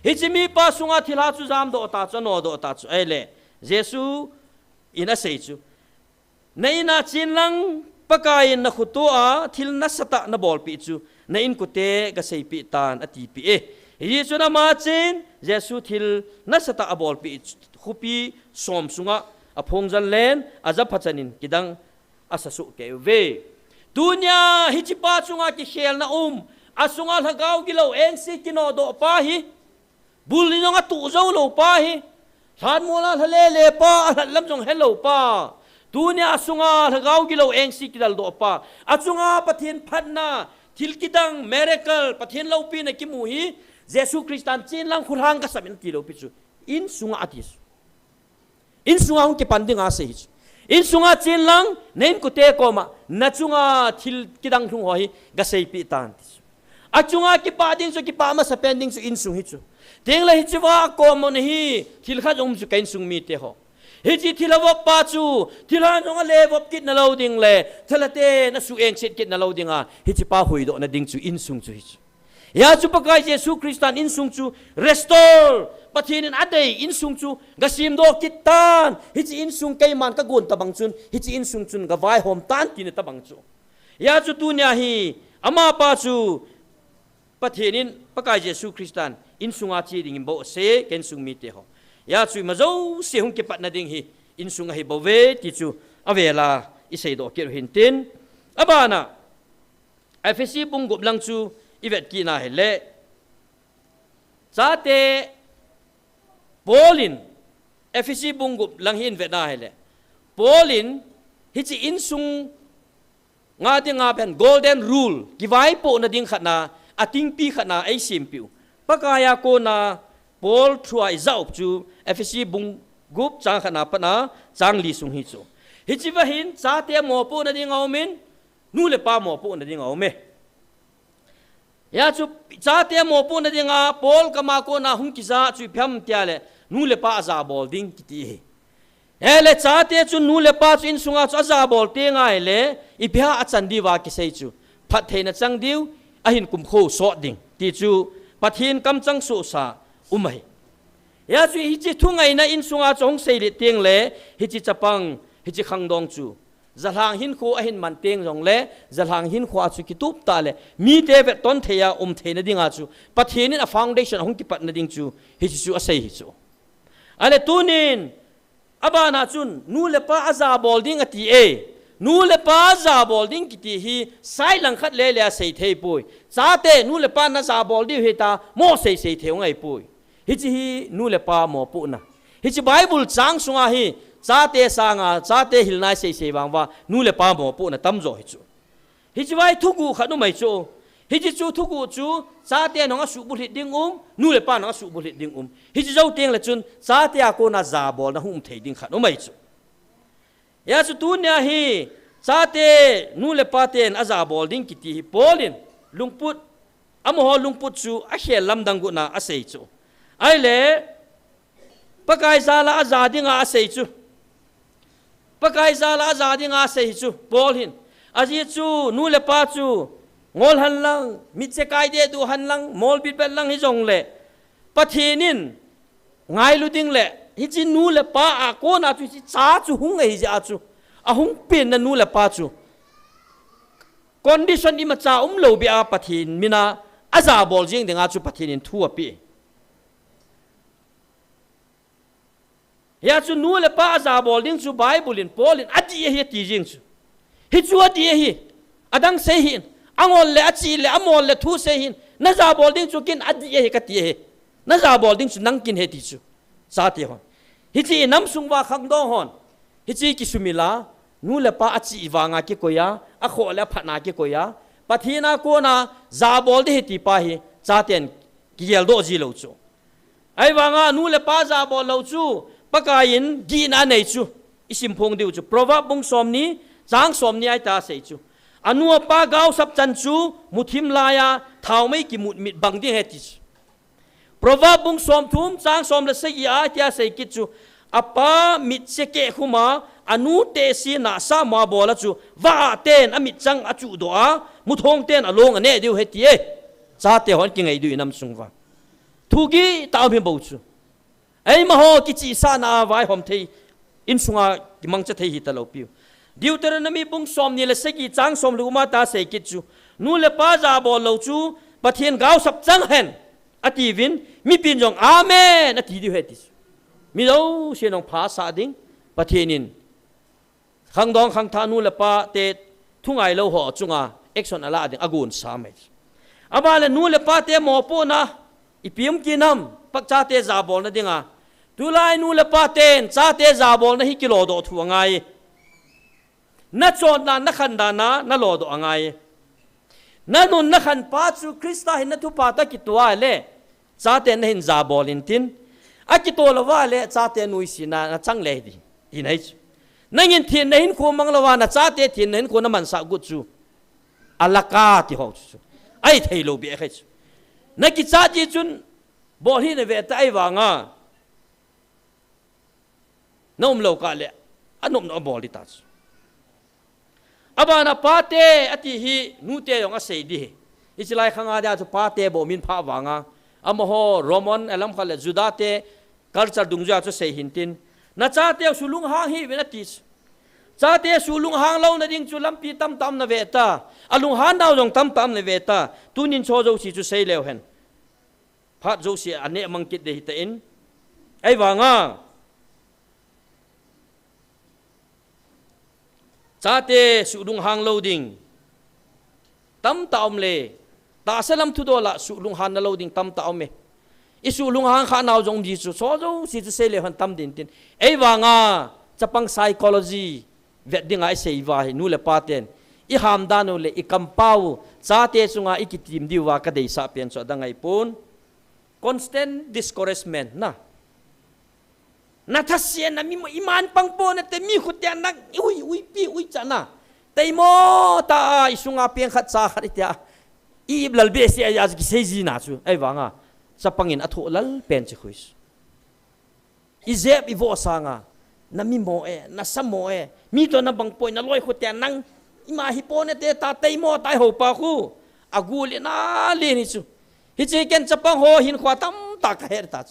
hi chi mi pa sunga thila chu jam do ta chu ano do ta chu ele Jesu ina sei chu nei na chin lang pakai na khutu a thil na sata na bol pi chu na in kute ga sei pi tan ati pi e hi chu na ma chin Jesu thil na sata a bol pi khupi som sunga a phong jan len a za phachanin kidang asasu ke ve dunya hi chi pa chunga ki khel na asunga lagaw gilaw eng si kino do pa hi bulli nga tu zo lo pa hi san mola hale le pa lam jong hello pa dunya asunga lagaw gilaw eng si kidal do pa achunga pathin phanna thil kidang miracle pathin lo pi na ki mu hi jesu christian chin lang khurang ka samin ki lo pi chu in sunga atis in sunga hung ki panding a se hi in sunga chin lang nen ku te ko ma na chunga thil kidang thung ho hi ga sei pi tan achunga ki pa ding chu ki pa ma sa pending chu in sung hi chu teng la hi chiwa ko mon hi thil kha jong chu kain sung mi te ho hi chi thilawop pa chu thila jong le wop kit na lo ding le thalate na su eng set kit na lo ding a hi chi pa hui do na ding chu in sung chu hi chu ya chu pakai jesu christian in sung chu restore pathin in adei in sung chu gasim do kitan hi chi in sung kai man ka gun tabang chun hi chi in sung chun ga vai hom tan tin tabang chu ya chu tu nya hi ama pa chu pathin pakai jesu christian in sunga chi ding bo se ken sung mi te ho ya chu ma zo se hung ke pat na ding hi in sunga hi bo ve ti chu avela isei do ke hin tin abana fc bung gup lang chu ivet ki na hele chate polin fc bung gup lang hin vet na hele polin hi chi in sung nga ding nga pen golden rule ki vai po na ding khatna ating pi khana ai simpiu pakaya ko na pol thuai zaup chu fc bung gup chang khana pana chang li sung hi chu hi chi va hin cha te mo pu na ding aumin nu le pa mo pu na ding aume ya chu cha te mo pu na ding a pol kama ko na hung ki za chu pham tia le nu le pa za bol ding ki ti hele cha te chu nu le pa chu in sunga chu za bol te ngai le i phia a chan di wa ki sei chu phat theina chang diu ahin kum kho so ding ti chu pathin kam chang su sa umai ya chu hi chi thungai na in sunga chong sei le teng le hi chi chapang hi chi khang dong chu zalhang hin kho ahin man teng jong le zalhang hin kho chu ki tup ta le mi te ve ton theya theina dinga chu pathin in a foundation hong ki pat na ding chu hi chi chu a sei hi chu ale tunin abana chun nu le pa aza bol ding ati e nu le pa za bol ding kiti hi sai lang khat le le sei thei pui cha te nu le pa na za bol di he ta mo sei theu ngai pui hi chi hi nu le pa mo pu na hi chi bible chang sunga hi cha te sanga cha te hil nai sei wang wa nu le pa mo pu na tam zo hi chu hi chi vai thuku khanu mai chu hi chi chu thuku chu cha te no nga su bu hlit ding nu le pa no nga su bu hlit ding hi chi zo teng le chun cha te a ko na za bol na hum thei ding khanu mai chu ya chu tu nya hi chate nu le paten aza bol ding kiti hi polin lungput amo lungput chu a khel lam dang gu na a sei chu ai le pakai zala aza dinga a sei chu pakai zala aza dinga a sei chu polin aji chu nu le pa chu ngol han lang mit se kai de du han lang mol bit bel lang hi jong le pathinin ngai lu ding le hi chi nu le pa a ko na chu chi cha chu hung ei ja chu a hung pin na nu le pa chu condition i ma cha lo bi a pathin mina aza bol jing de nga chu pathin in thu a pi ya chu nu le pa aza bol ding chu bible in polin ati hi ti jing chu hi chu ati hi adang se hin angol le achi le amol le thu se hin na za bol ding chu kin ati hi ka ti hi na za bol ding chu nang kin he ti chu sa ti hon hi chi nam sung wa khang do hon hi chi ki sumila nu le pa achi iwanga ki koya a kho le phana ki koya pathina ko na za bol de ti pa hi chaten ki yel do ji lo chu ai wanga nu le pa za bol lo chu pakain gi na nei chu isim phong diu chu proverb bung som ni chang som ni ai ta sei chu anu pa gao sap chan chu muthim laya thau mai ki mut mit bang ding he ti proverb bung som thum chang som le sei a tia sei ki chu apa mit se ke khuma anu te si na sa ma bola chu wa ten amit chang a chu do a mu thong ten along ane diu he ti e cha te hon ki ngai du nam sung wa thu gi taw mi bo chu ai ma ho ki chi sa na vai hom thei in sunga ki mang cha thei hi ta lo piu Deuteronomy bung som ni le se ki chang som lu ma ta sei ki chu nu le pa za bo lo chu pathian gao sap chang hen ati vin mi pin jong amen ati diu he ti mi lo se nong pha sa ding ประเทศนินขังดองขังทานูละปาเตทุ่งไอโลหอจุงาเอ็กซอนอะไรดิ่งอากูนสามเมอาบาลนูละปาเตหมอปูนะอีพิมกินำปักชาเตจาบอลนะดิ่งตุลายนูละปาเตนชาเตจาบอลนะฮิกิโลโดทัวไงนัดโจนนักขันดานะนัโลโดไงนั่นนุนนักขันปาจูคริสต์เห็นนัทุปาตะกิตัวเล่ชาเตนเห็นจาบอลินตินอากิตัวละว่าเล่ชาเตนุยสินาจังเลยดีอินไอจูนั่งยินทีนเห็นขวมังละว่านะชาเตทีนเห็นขวน้ำมันสักุจูอัลลักาที่เขาจูไอ้ไทยโลบีเอชนักกิจชาติจุนบอลที่ในเวทไอ้วางอ่ะน้องโลกาเล่อันน้องบอลที่ตัดอาบานาปาเตอติฮีนูเตยองอาเสดีอิสลายขังอาเดียจุปาเตบ่มินพาวางอ่ะอามโหโรมันเอลัมขลัดจุดาเตคัลชาดุงจ้าจุเสหินตินนัชาเตสุลุงหางฮีเวนัติสชาเตสุลุงหางเล่านาดิ่งจุลัมปีตัมตัมนาเวตาอลุงหางดาวจงตัมตัมนาเวตาตุนินโชโจสีจุเสเลวเห็นพัดโจสีอันเนมังกิดเดหิตอินไอ้วางอ่ะชาเตสุลุงหางโลดิ่งตัมตามเลตาเซลัมทุดอละสุลุงหางนโลดิ่งตัมตามเมอิสุลุงหางข้านาวจงดีสุโซโจสิจุเซเลหันตัมดินตินไอ้วางอ่ะจะปัง psychology เวดดิ่งไอ้เสยว่านูเลปาเตนอีหามดานุเลอีกัมเป้าชาเตสุงาอีกิติมดิว่ากระเดยสาเปียนสอดังไงปูน constant discouragement นะนัทเสียนะมีอิมานปังปอนแต่มีขุดแดนนักอุ้ยปีอุ้ยจันนะแต่โมตาอิสุงาเปียงขัดสาขัดที่อีบลัลเบสยาสกิเซจีน่าจูไอ้วางอ่ะสปังอินอัฐลัลเป็นจิคุยส์อิเซบอิโวสางอ่ะน้ำมีโมน้ำสมโมมีตัวน้ำบังปอยน้ำลอยขุดแดนนังอิมาฮิปโปเนเตตาแต่โมตายหัวปาคูอากูเลน่าเลนิจูฮิจิเกนสปังโหหินขวาตั้มตากเฮรตัด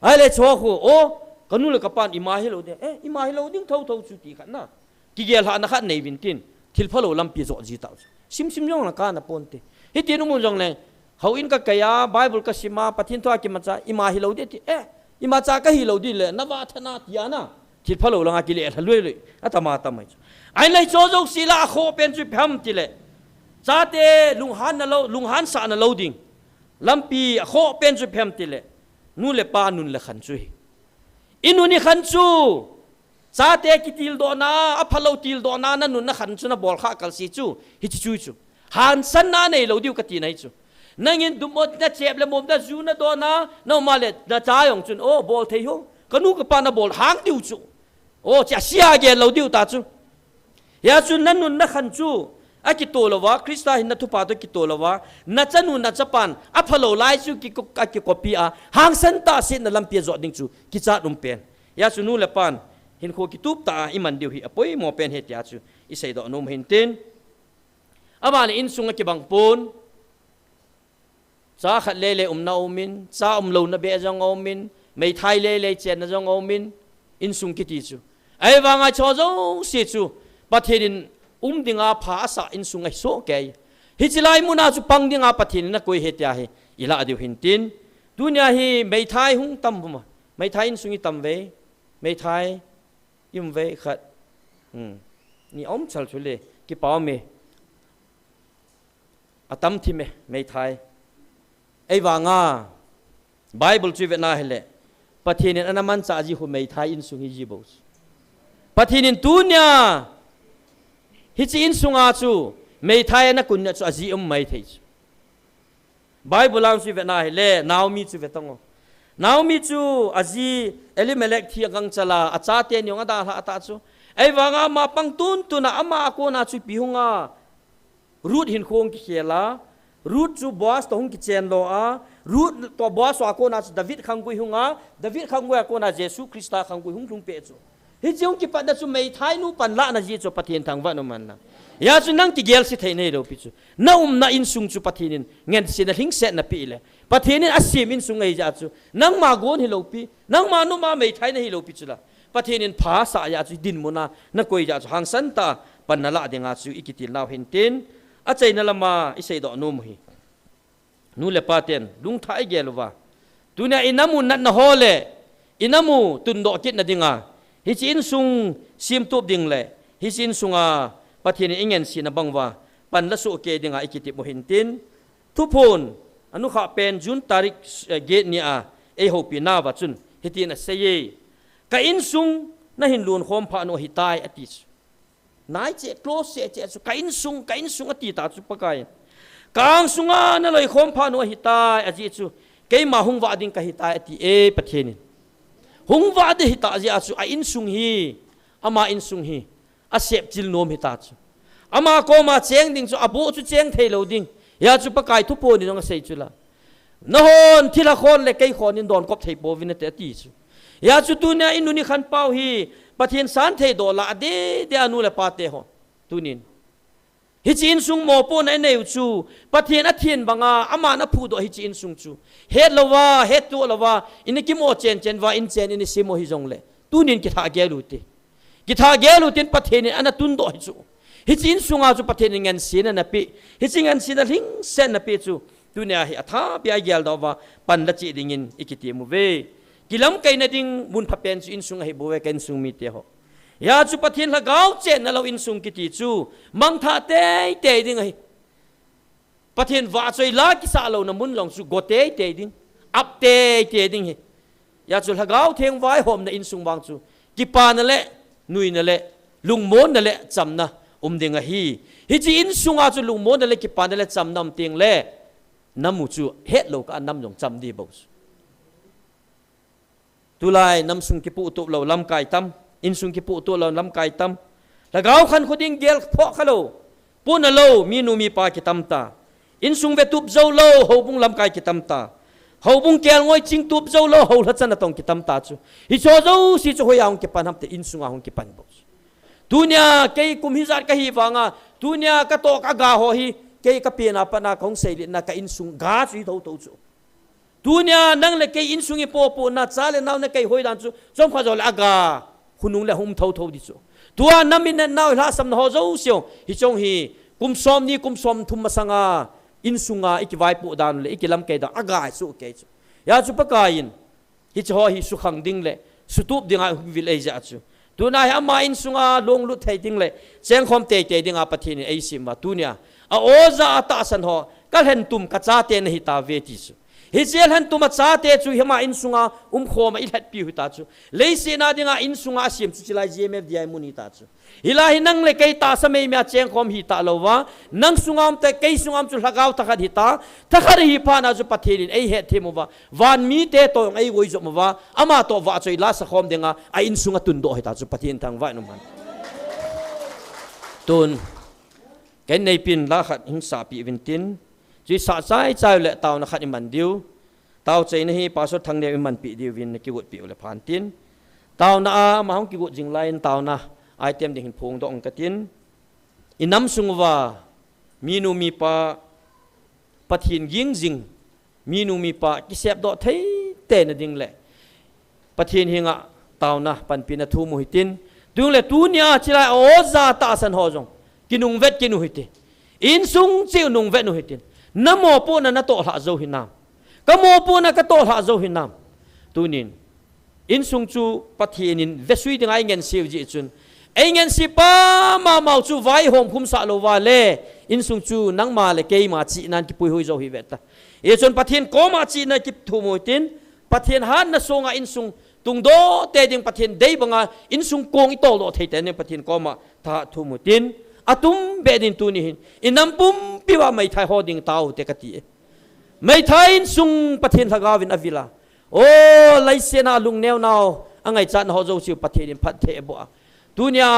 ไอ้เลชัวคูโอก็นู่นเลยกับปานอิมาฮิโลเดอิมาฮิโลดิ้งเท่าจุดที่ขันนะกิเกลหานักในวินตินทิลพะโลลัมปีโจจิตาวซิมยองนักการนะปนเตฮิตินุมุจงเลยเขาอินกับกายาไบเบิลกับสิมาปะทินทัวกิมัจจาอิมาฮิโลเดติอิมาจาก็ฮิโลดิเลยนวัฒนาที่อานะทิลพะโลลังอากิเลสลุยเลยอัตมาตามไม่ไอ้เลยโจโจศิลาโคเป็นจุดพมติเลยซาเตลุงฮันนะโลลุงฮันสานะโลดิ้งลัมปีโคเป็นจุดพมติเลยนู่นเลยปานุนเลยขันจุยอินุนี่ขันจูซาเตกิติลโดนาอพาโลติลโดนานั่นนุนนะขันจูนะบอลข้ากัลซีจูฮิจูจูฮันสันนาเนโลดิวกตินายจูนั่งยินดุมดนะเจ็บเลยมุมนะจูนะโดนาน้องมาเลนะจ้ายองจุนโอ้บอลเทียงก็นู่กับปานะบอลหางดิวจูโอ้จะเสียเกลโลดิวตาจูยาจูนั่นนุนนะขันจูอากิโตละวะคริสต์หินนัทุปาตุกิโตละวะนัจนุนนัจปันอพาโลไลจูกิกอากิโกปีอาหางสันตาสินลัมเปียจอดิงจูกิจารุมเป็นยาจูนูเลปันหินโคกิตุบตาอิมันดิวฮิอปอยโมเป็นเหตุยาจูอิเซดอนุมหินตินอาบานอินสุงกิบังปูนซาขัดเลนาอุมินซาโลนเบจงอุมินไม่ไทยเลเจนจงอุมินอินสุงกิติจูไอ้วางไอชอจงสิจูประเทศดิงาภาษาอินสุงไอโซเกยฮิจิไลมุนาจูปังดิงาประเทศนักกุยเหตุยาฮิอิลาดิวหินตินดุนยาฮิไม่ไทยหุงตั้มมาไม่ไทยอินสุงอิตั้มเวไม่ไทยยิมเวขัดนี่อมชัลชุเลกิปาวเมอตัมทิเมไม่ไทยไอ้วางาไบเบิลชีวิตน่าเห็นเลยประเทศนั้นมันจะจีหุไม่ไทยอินสุงฮิจิบุสประเทศนี้ดุนยาฮิจิอินสุงอาจูไม่ไทยนักกุญแจจูอาจีไม่ไทยไบเบิลชีวิตน่าเห็นเลยนาวมีชีวิตตั้งนาวมีจูอาจีเอลิเมเล็กที่กังจลาอาจารย์เตียนยองอาดาลาอาตาจูไอ้วางามาปังตุนตุนะอามาโกนาจูพิฮงารูดหินโคงกิเขลารูดจูบอสตัวหงกิเจนโลอารูดตัวบอสว่าโกนาจูดาวิดขังกุยฮงาดาวิดขังกุยโกนาเยซูคริสต์ขังกุยฮงลุงเปจูฮิจิองกิปัดจูไม่ไทยนูปันละนะจีจูปะเทียนทางวันมันนะยาจูนั่งติเกลสิไทยในโลปิจูน้านะอินสุงจูปะเทียนเงินสินะหิงเสนะปีเลยปะเทียนอาศิมินสุงไอจาจูนั่งมาโกนฮิโลปีนั่งมานุมาไม่ไทยในฮิโลปิจูละปะเทียนภาษายาจูดินมุนานักกุยจาจูหางสันตาปันนละเดงาจูอิกิติลนาเห็นตินอาใจนั่นละมาอิเสดอนุมฮีนูเลปะเทียนลุงไทยเกลว่าตุเนี่ยอินามุนันนะโฮเลอินามุตุนโดกิดนะดิงา hi chin sung sim tup ding le hi chin sunga pathian ingen sin bangwa pan la su ke dinga ikiti mo hintin thupon anu kha pen jun tarik ge ni a e hopi na wa chun hitin a seye ka in sung na hin lun khom pha no hitai atis nai che close che su ka in sung ati ta chu pakai kang sunga na loi khom pha no hitai aji chu ke ma hung wa ding ka hitai ati e pathian hung wa de hita ji a chu a in sung hi ama in sung hi a sep jil nom hita chu ama ko ma cheng ding chu abu chu cheng thei lo ding ya chu pakai thu po ni no sei chu la na hon thila khon le kei khon in don kop thei po vin te ti chu ya chu tu na inu ni khan pau hi pathian san thei do la de anu le pa te ho tunin hi chin sung mo po na nei chu pathian athien banga ama na phu do hi chin sung chu het lowa het tu lowa in ki mo chen wa in chen in simo hi jong le tunin ki tha ge lu te ki tha ge lu tin pathian ana tun do hi chu hi chin sunga chu pathian ngan sin na pi hi chin ngan sin hing sen na pi chu tunia hi atha bia gel do wa pan la chi dingin ikiti mu ve kilam kai na ding mun pha pen chu in sunga hi bo we ken sung mi te ho ya chu pathian la gau chen na lo in sung kiti chu mang tha te ding ai pathian wa choi la ki sa lo na mun long chu go te ding up te ding hi ya chu la gau theng vai hom na in sung wang chu ki pa na le nui na le lung mon na le cham na dinga hi chi in sunga chu lung mon na le ki pa na le cham nam ting le namu chu het lo ka nam jong cham di bo tulai nam sung ki pu tu lo lam kai tam in sung ki pu tu lo lam kai tam la gau khan khuding gel pho khalo pu na lo mi nu mi pa ki tam ta in sung ve tup zo lo ho bung lam kai ki tam ta ho bung kel ngoi ching tup zo lo ho la chan na tong ki tam ta chu hi cho zo si chu hoya hong ki pan ham te in sunga hong ki pan bo dunia kei kum hi zat ka hi wanga dunia ka to ka ga ho hi kei ka pena pa na khong sei na ka in sung ga chi tho chu dunia nang le kei in sungi po na chale naw na kei hoi dan chu chom kha zo la ga hunung le hum tho di chu tua namin na naw la sam na ho zo sio hi chong hi kum som thum masanga in sunga ikiwai pu dan le ikilam ke da aga su ke chu ya chu pa kain hi cho hi su khang ding le su tup dinga vil ei ja chu tu na ha ma in sunga long lu thei ding le cheng khom te dinga pathin ei sim wa tunia a oza ata san ho kal hen tum ka cha te nahi ta ve ti su hi chel han tum cha te chu hema in sunga khoma i let pi hu ta chu le se na dinga in sunga sim chu chilai gmf di ai muni ta chu hilahi nang le kei ta sa mei mya cheng khom hi ta lo wa nang sungam te kei sungam chu lagaw ta khat hi ta thakar hi pa na chu pathirin ei he themu wa van mi te to ei goi zo ma wa ama to wa choi la sa khom denga a in sunga tun do hi ta chu pathin thang wa num han tun ken nei pin la khat hing sa pi vintin chi sa chai chai le taw na khat i man diu taw chei na hi pa so thang ne i man pi diu vin ki wot pi le phan tin taw na a ma hong ki wot jing lain taw na item ding phung dong katin inam sungwa minu mi pa pathin ging jing minu mi pa ki sep do thei te na ding le pathin hinga taw na pan pin na thu mu hitin dung le tu nya chilai oza ta san ho jong kinung vet kinu hite in sung chiu nung vet nu hitin namo po na to ha zo hinam kamo po na ka to ha zo hinam tunin in sung chu pathinin vesui ding ai ngen siu ji chun ai ngen si pa ma mau chu vai hom khum sa lo wa le in sung chu nang ma le ke ma chi nan ki pui hui zo hi veta e chon pathin ko ma chi na ki thu mo tin pathin han na songa in sung tung do te ding pathin dei banga in sung kong i to lo thei te ne pathin ko ma tha thu mo tin atum be din tu ni hin inam pum piwa mai thai hoding tau te ka ti mai thai in sung pathin thagawin avila o laisena lung neu naw angai chan ho zo chiu pathin phat the bo dunia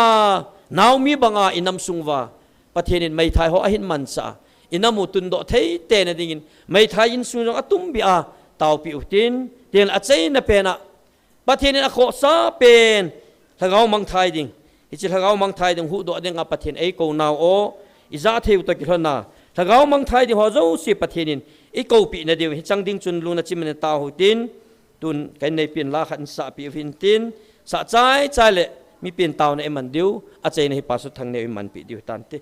naw mi banga inam sungwa pathin mai thai ho ahin man sa inamu tun do thei te na dingin mai thai in sung atum bi a tau pi utin ten a chei na pena pathin a kho sa pen thagaw mang thai ding ichi thagaw mang thai ding hu do ding a pathin ei ko naw o iza theu to ki hlona thagaw mang thai ding ho zo si pathinin i ko pi na dew hi chang ding chun lu na chim na ta hu tin tun kai nei pin la khan sa pi fin tin sa chai chai le mi pin taw na eman diu a chei na hi pa su thang ne man pi diu tan te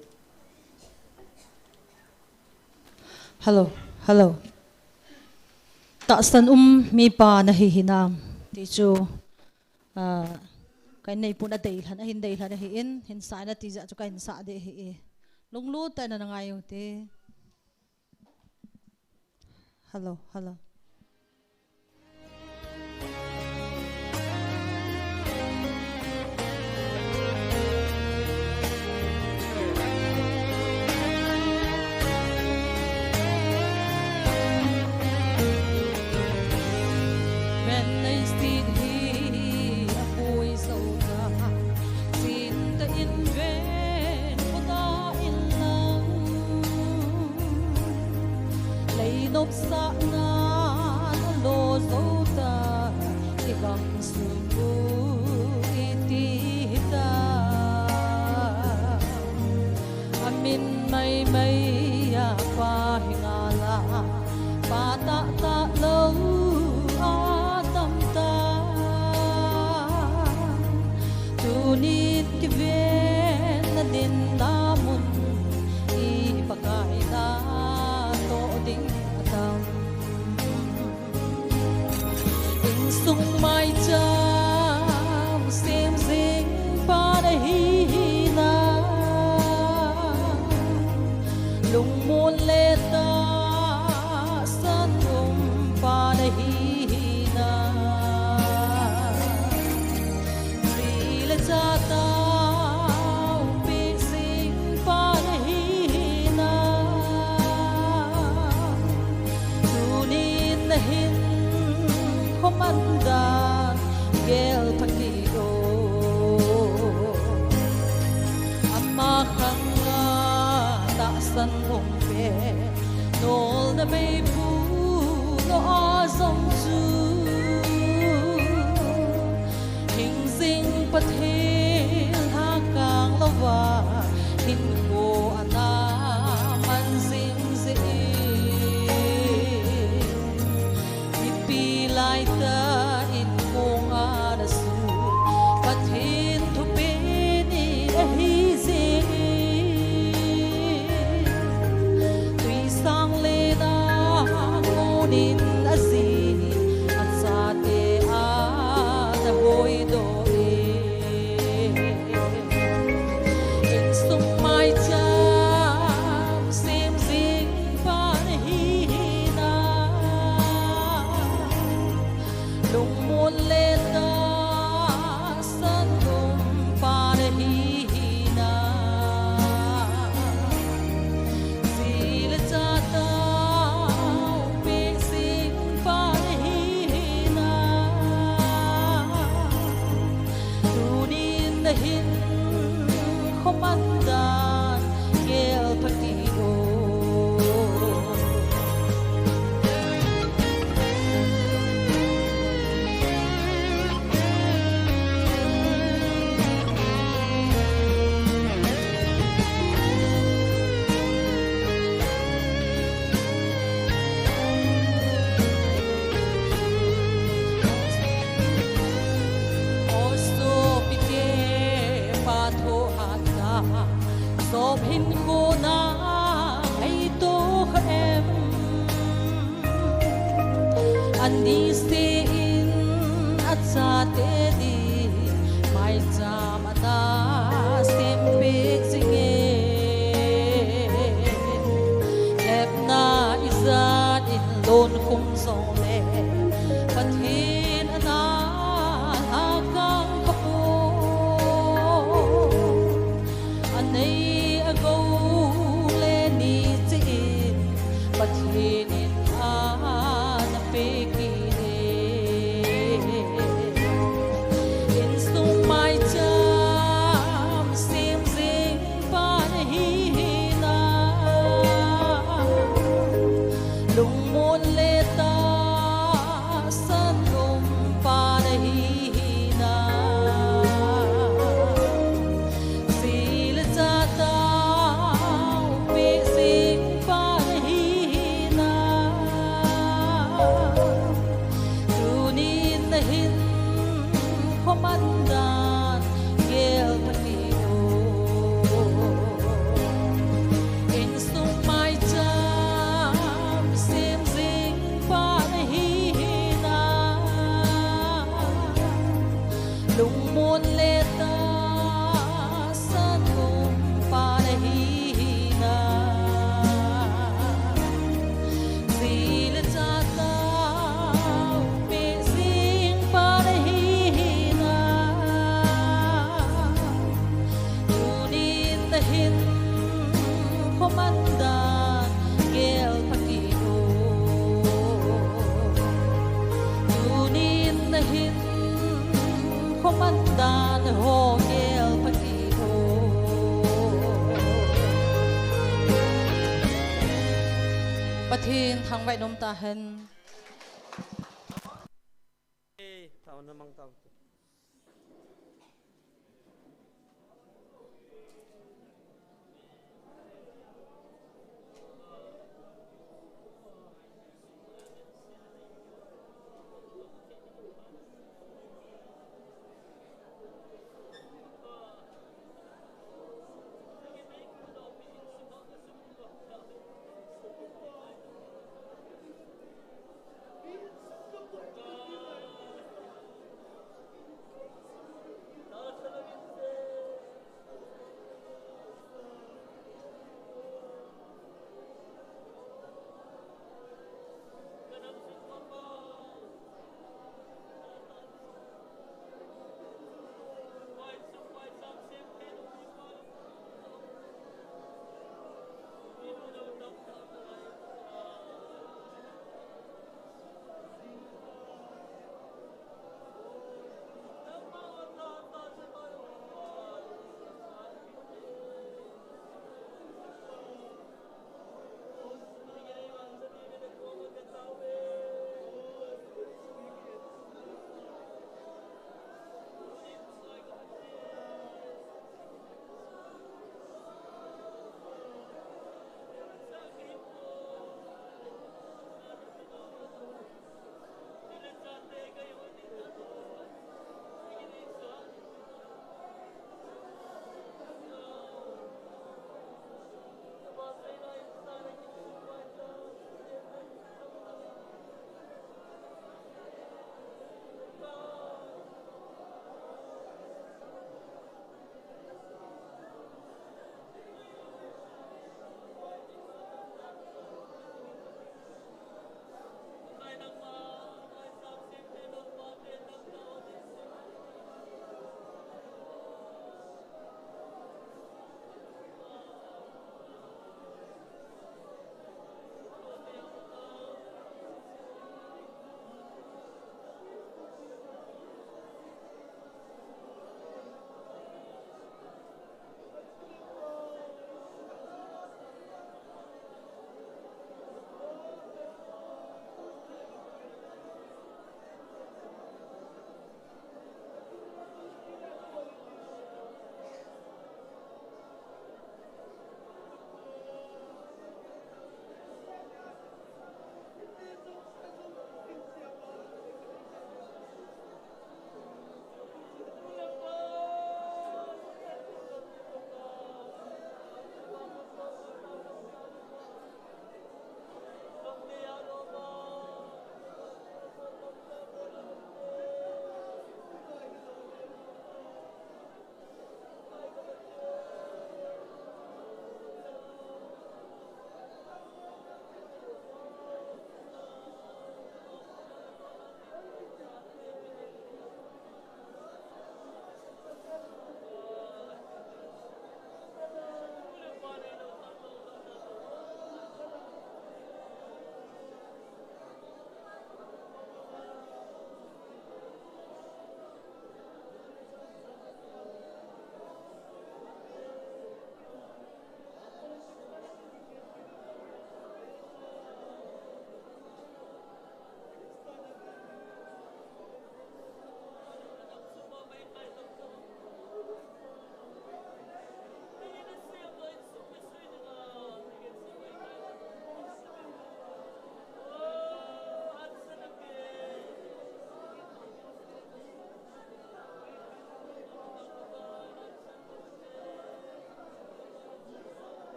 hello ta san mi pa na hi hinam ti chu cái này pun đầy là hin sai là tí dạ cho cái hin sa để hi lung lu ta na ngai u te hello when I sit here vui sâu ta xin ta in ven của ta in lòng lấy nộp sa na lo dấu ta cái gắng su iti ta amin may ya pa hingala pa ta lâu tunit kiven na din namun ipagay na to ding atam insung may jam sim sing panahina lung mon leta san panahina cha tao bị sinh panahina tunin na hin komanda gel pakido amma khanga ta san umpe nol na bay pu no azong chu pathil ha kang lawa hin ko ana man sing zi ipi lai ta in kong ana su pathin thu pe ni hi zi tui sang le na ngonin azi at sa te a da hoi do pathin thang vai nom ta hen tao nó mang tao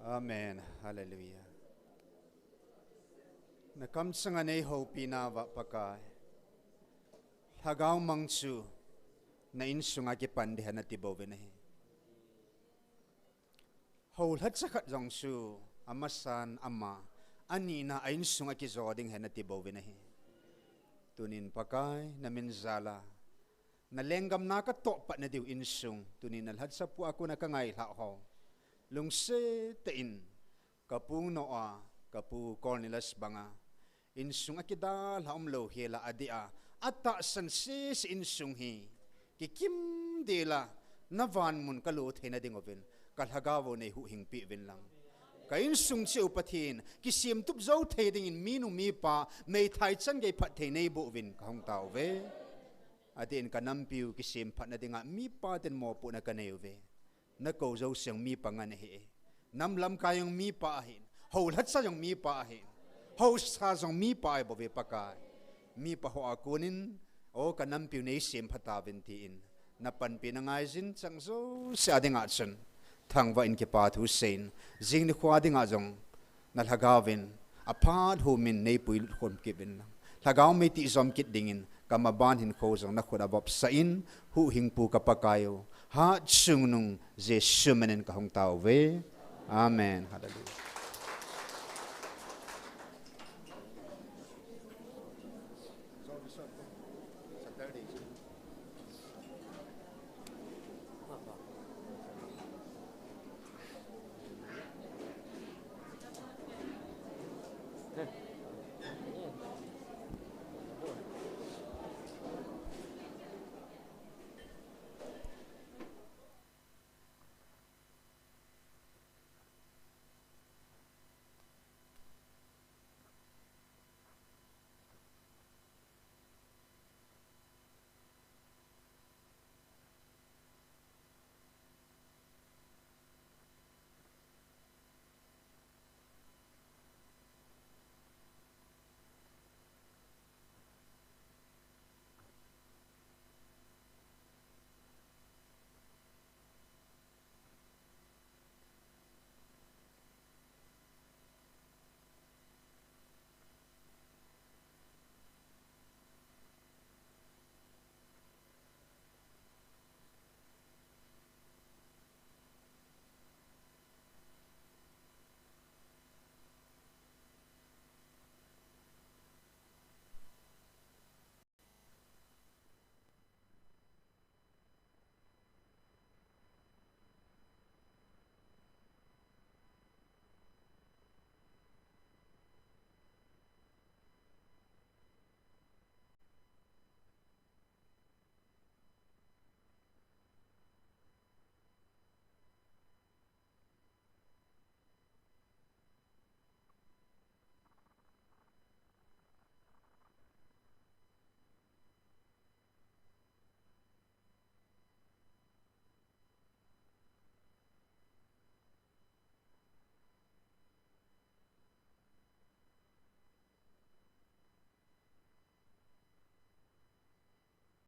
Amen. Hallelujah. Nakam sangane hopi na va pakai. Hagaw mangsu na insunga ki pandehan na tibaw venahi. Hol hat sakat jongsu amasan ama ani na ain sunga ki zoding hen na tibaw venahi. Tunin pakai na minzala. Nalenggam na ka topat na diw insung. Tunin nalhad sa po ako na kangay hao. Lungse tain kapu Noa kapu Cornelius banga insung akidal haumlo hela adia ata sansis insung hi kikim dela navan mun kalot hena dingovin kalhagawo nei hu hingpi vin lang ka insung chiu pathin kisim tup zo the ding in minu mi pa mei thai chan ge phat the nei bo vin ka hong tau ve adin kanampiu kisim phat na dinga mi pa ten mo pu na kaneu ve na ko zo siang mi pangan he nam lam kayong mi pa hin ho lat sa yung mi pa hin ho sa jong mi pa bo ve pakai mi pa ho akunin o kanam piu nei sim phata ventiin na pan pinangai jin chang zo sa dinga chen thangwa in ke pa thu sein jing ni khwa dinga jong na lagawin apad ho min nei pui khom ke bin lagaw me ti zom kit dingin kamaban hin ko jong na khoda bop sa in hu hing pu ka pakayo ha chung nung je shumenen ka hong tau ve amen hallelujah.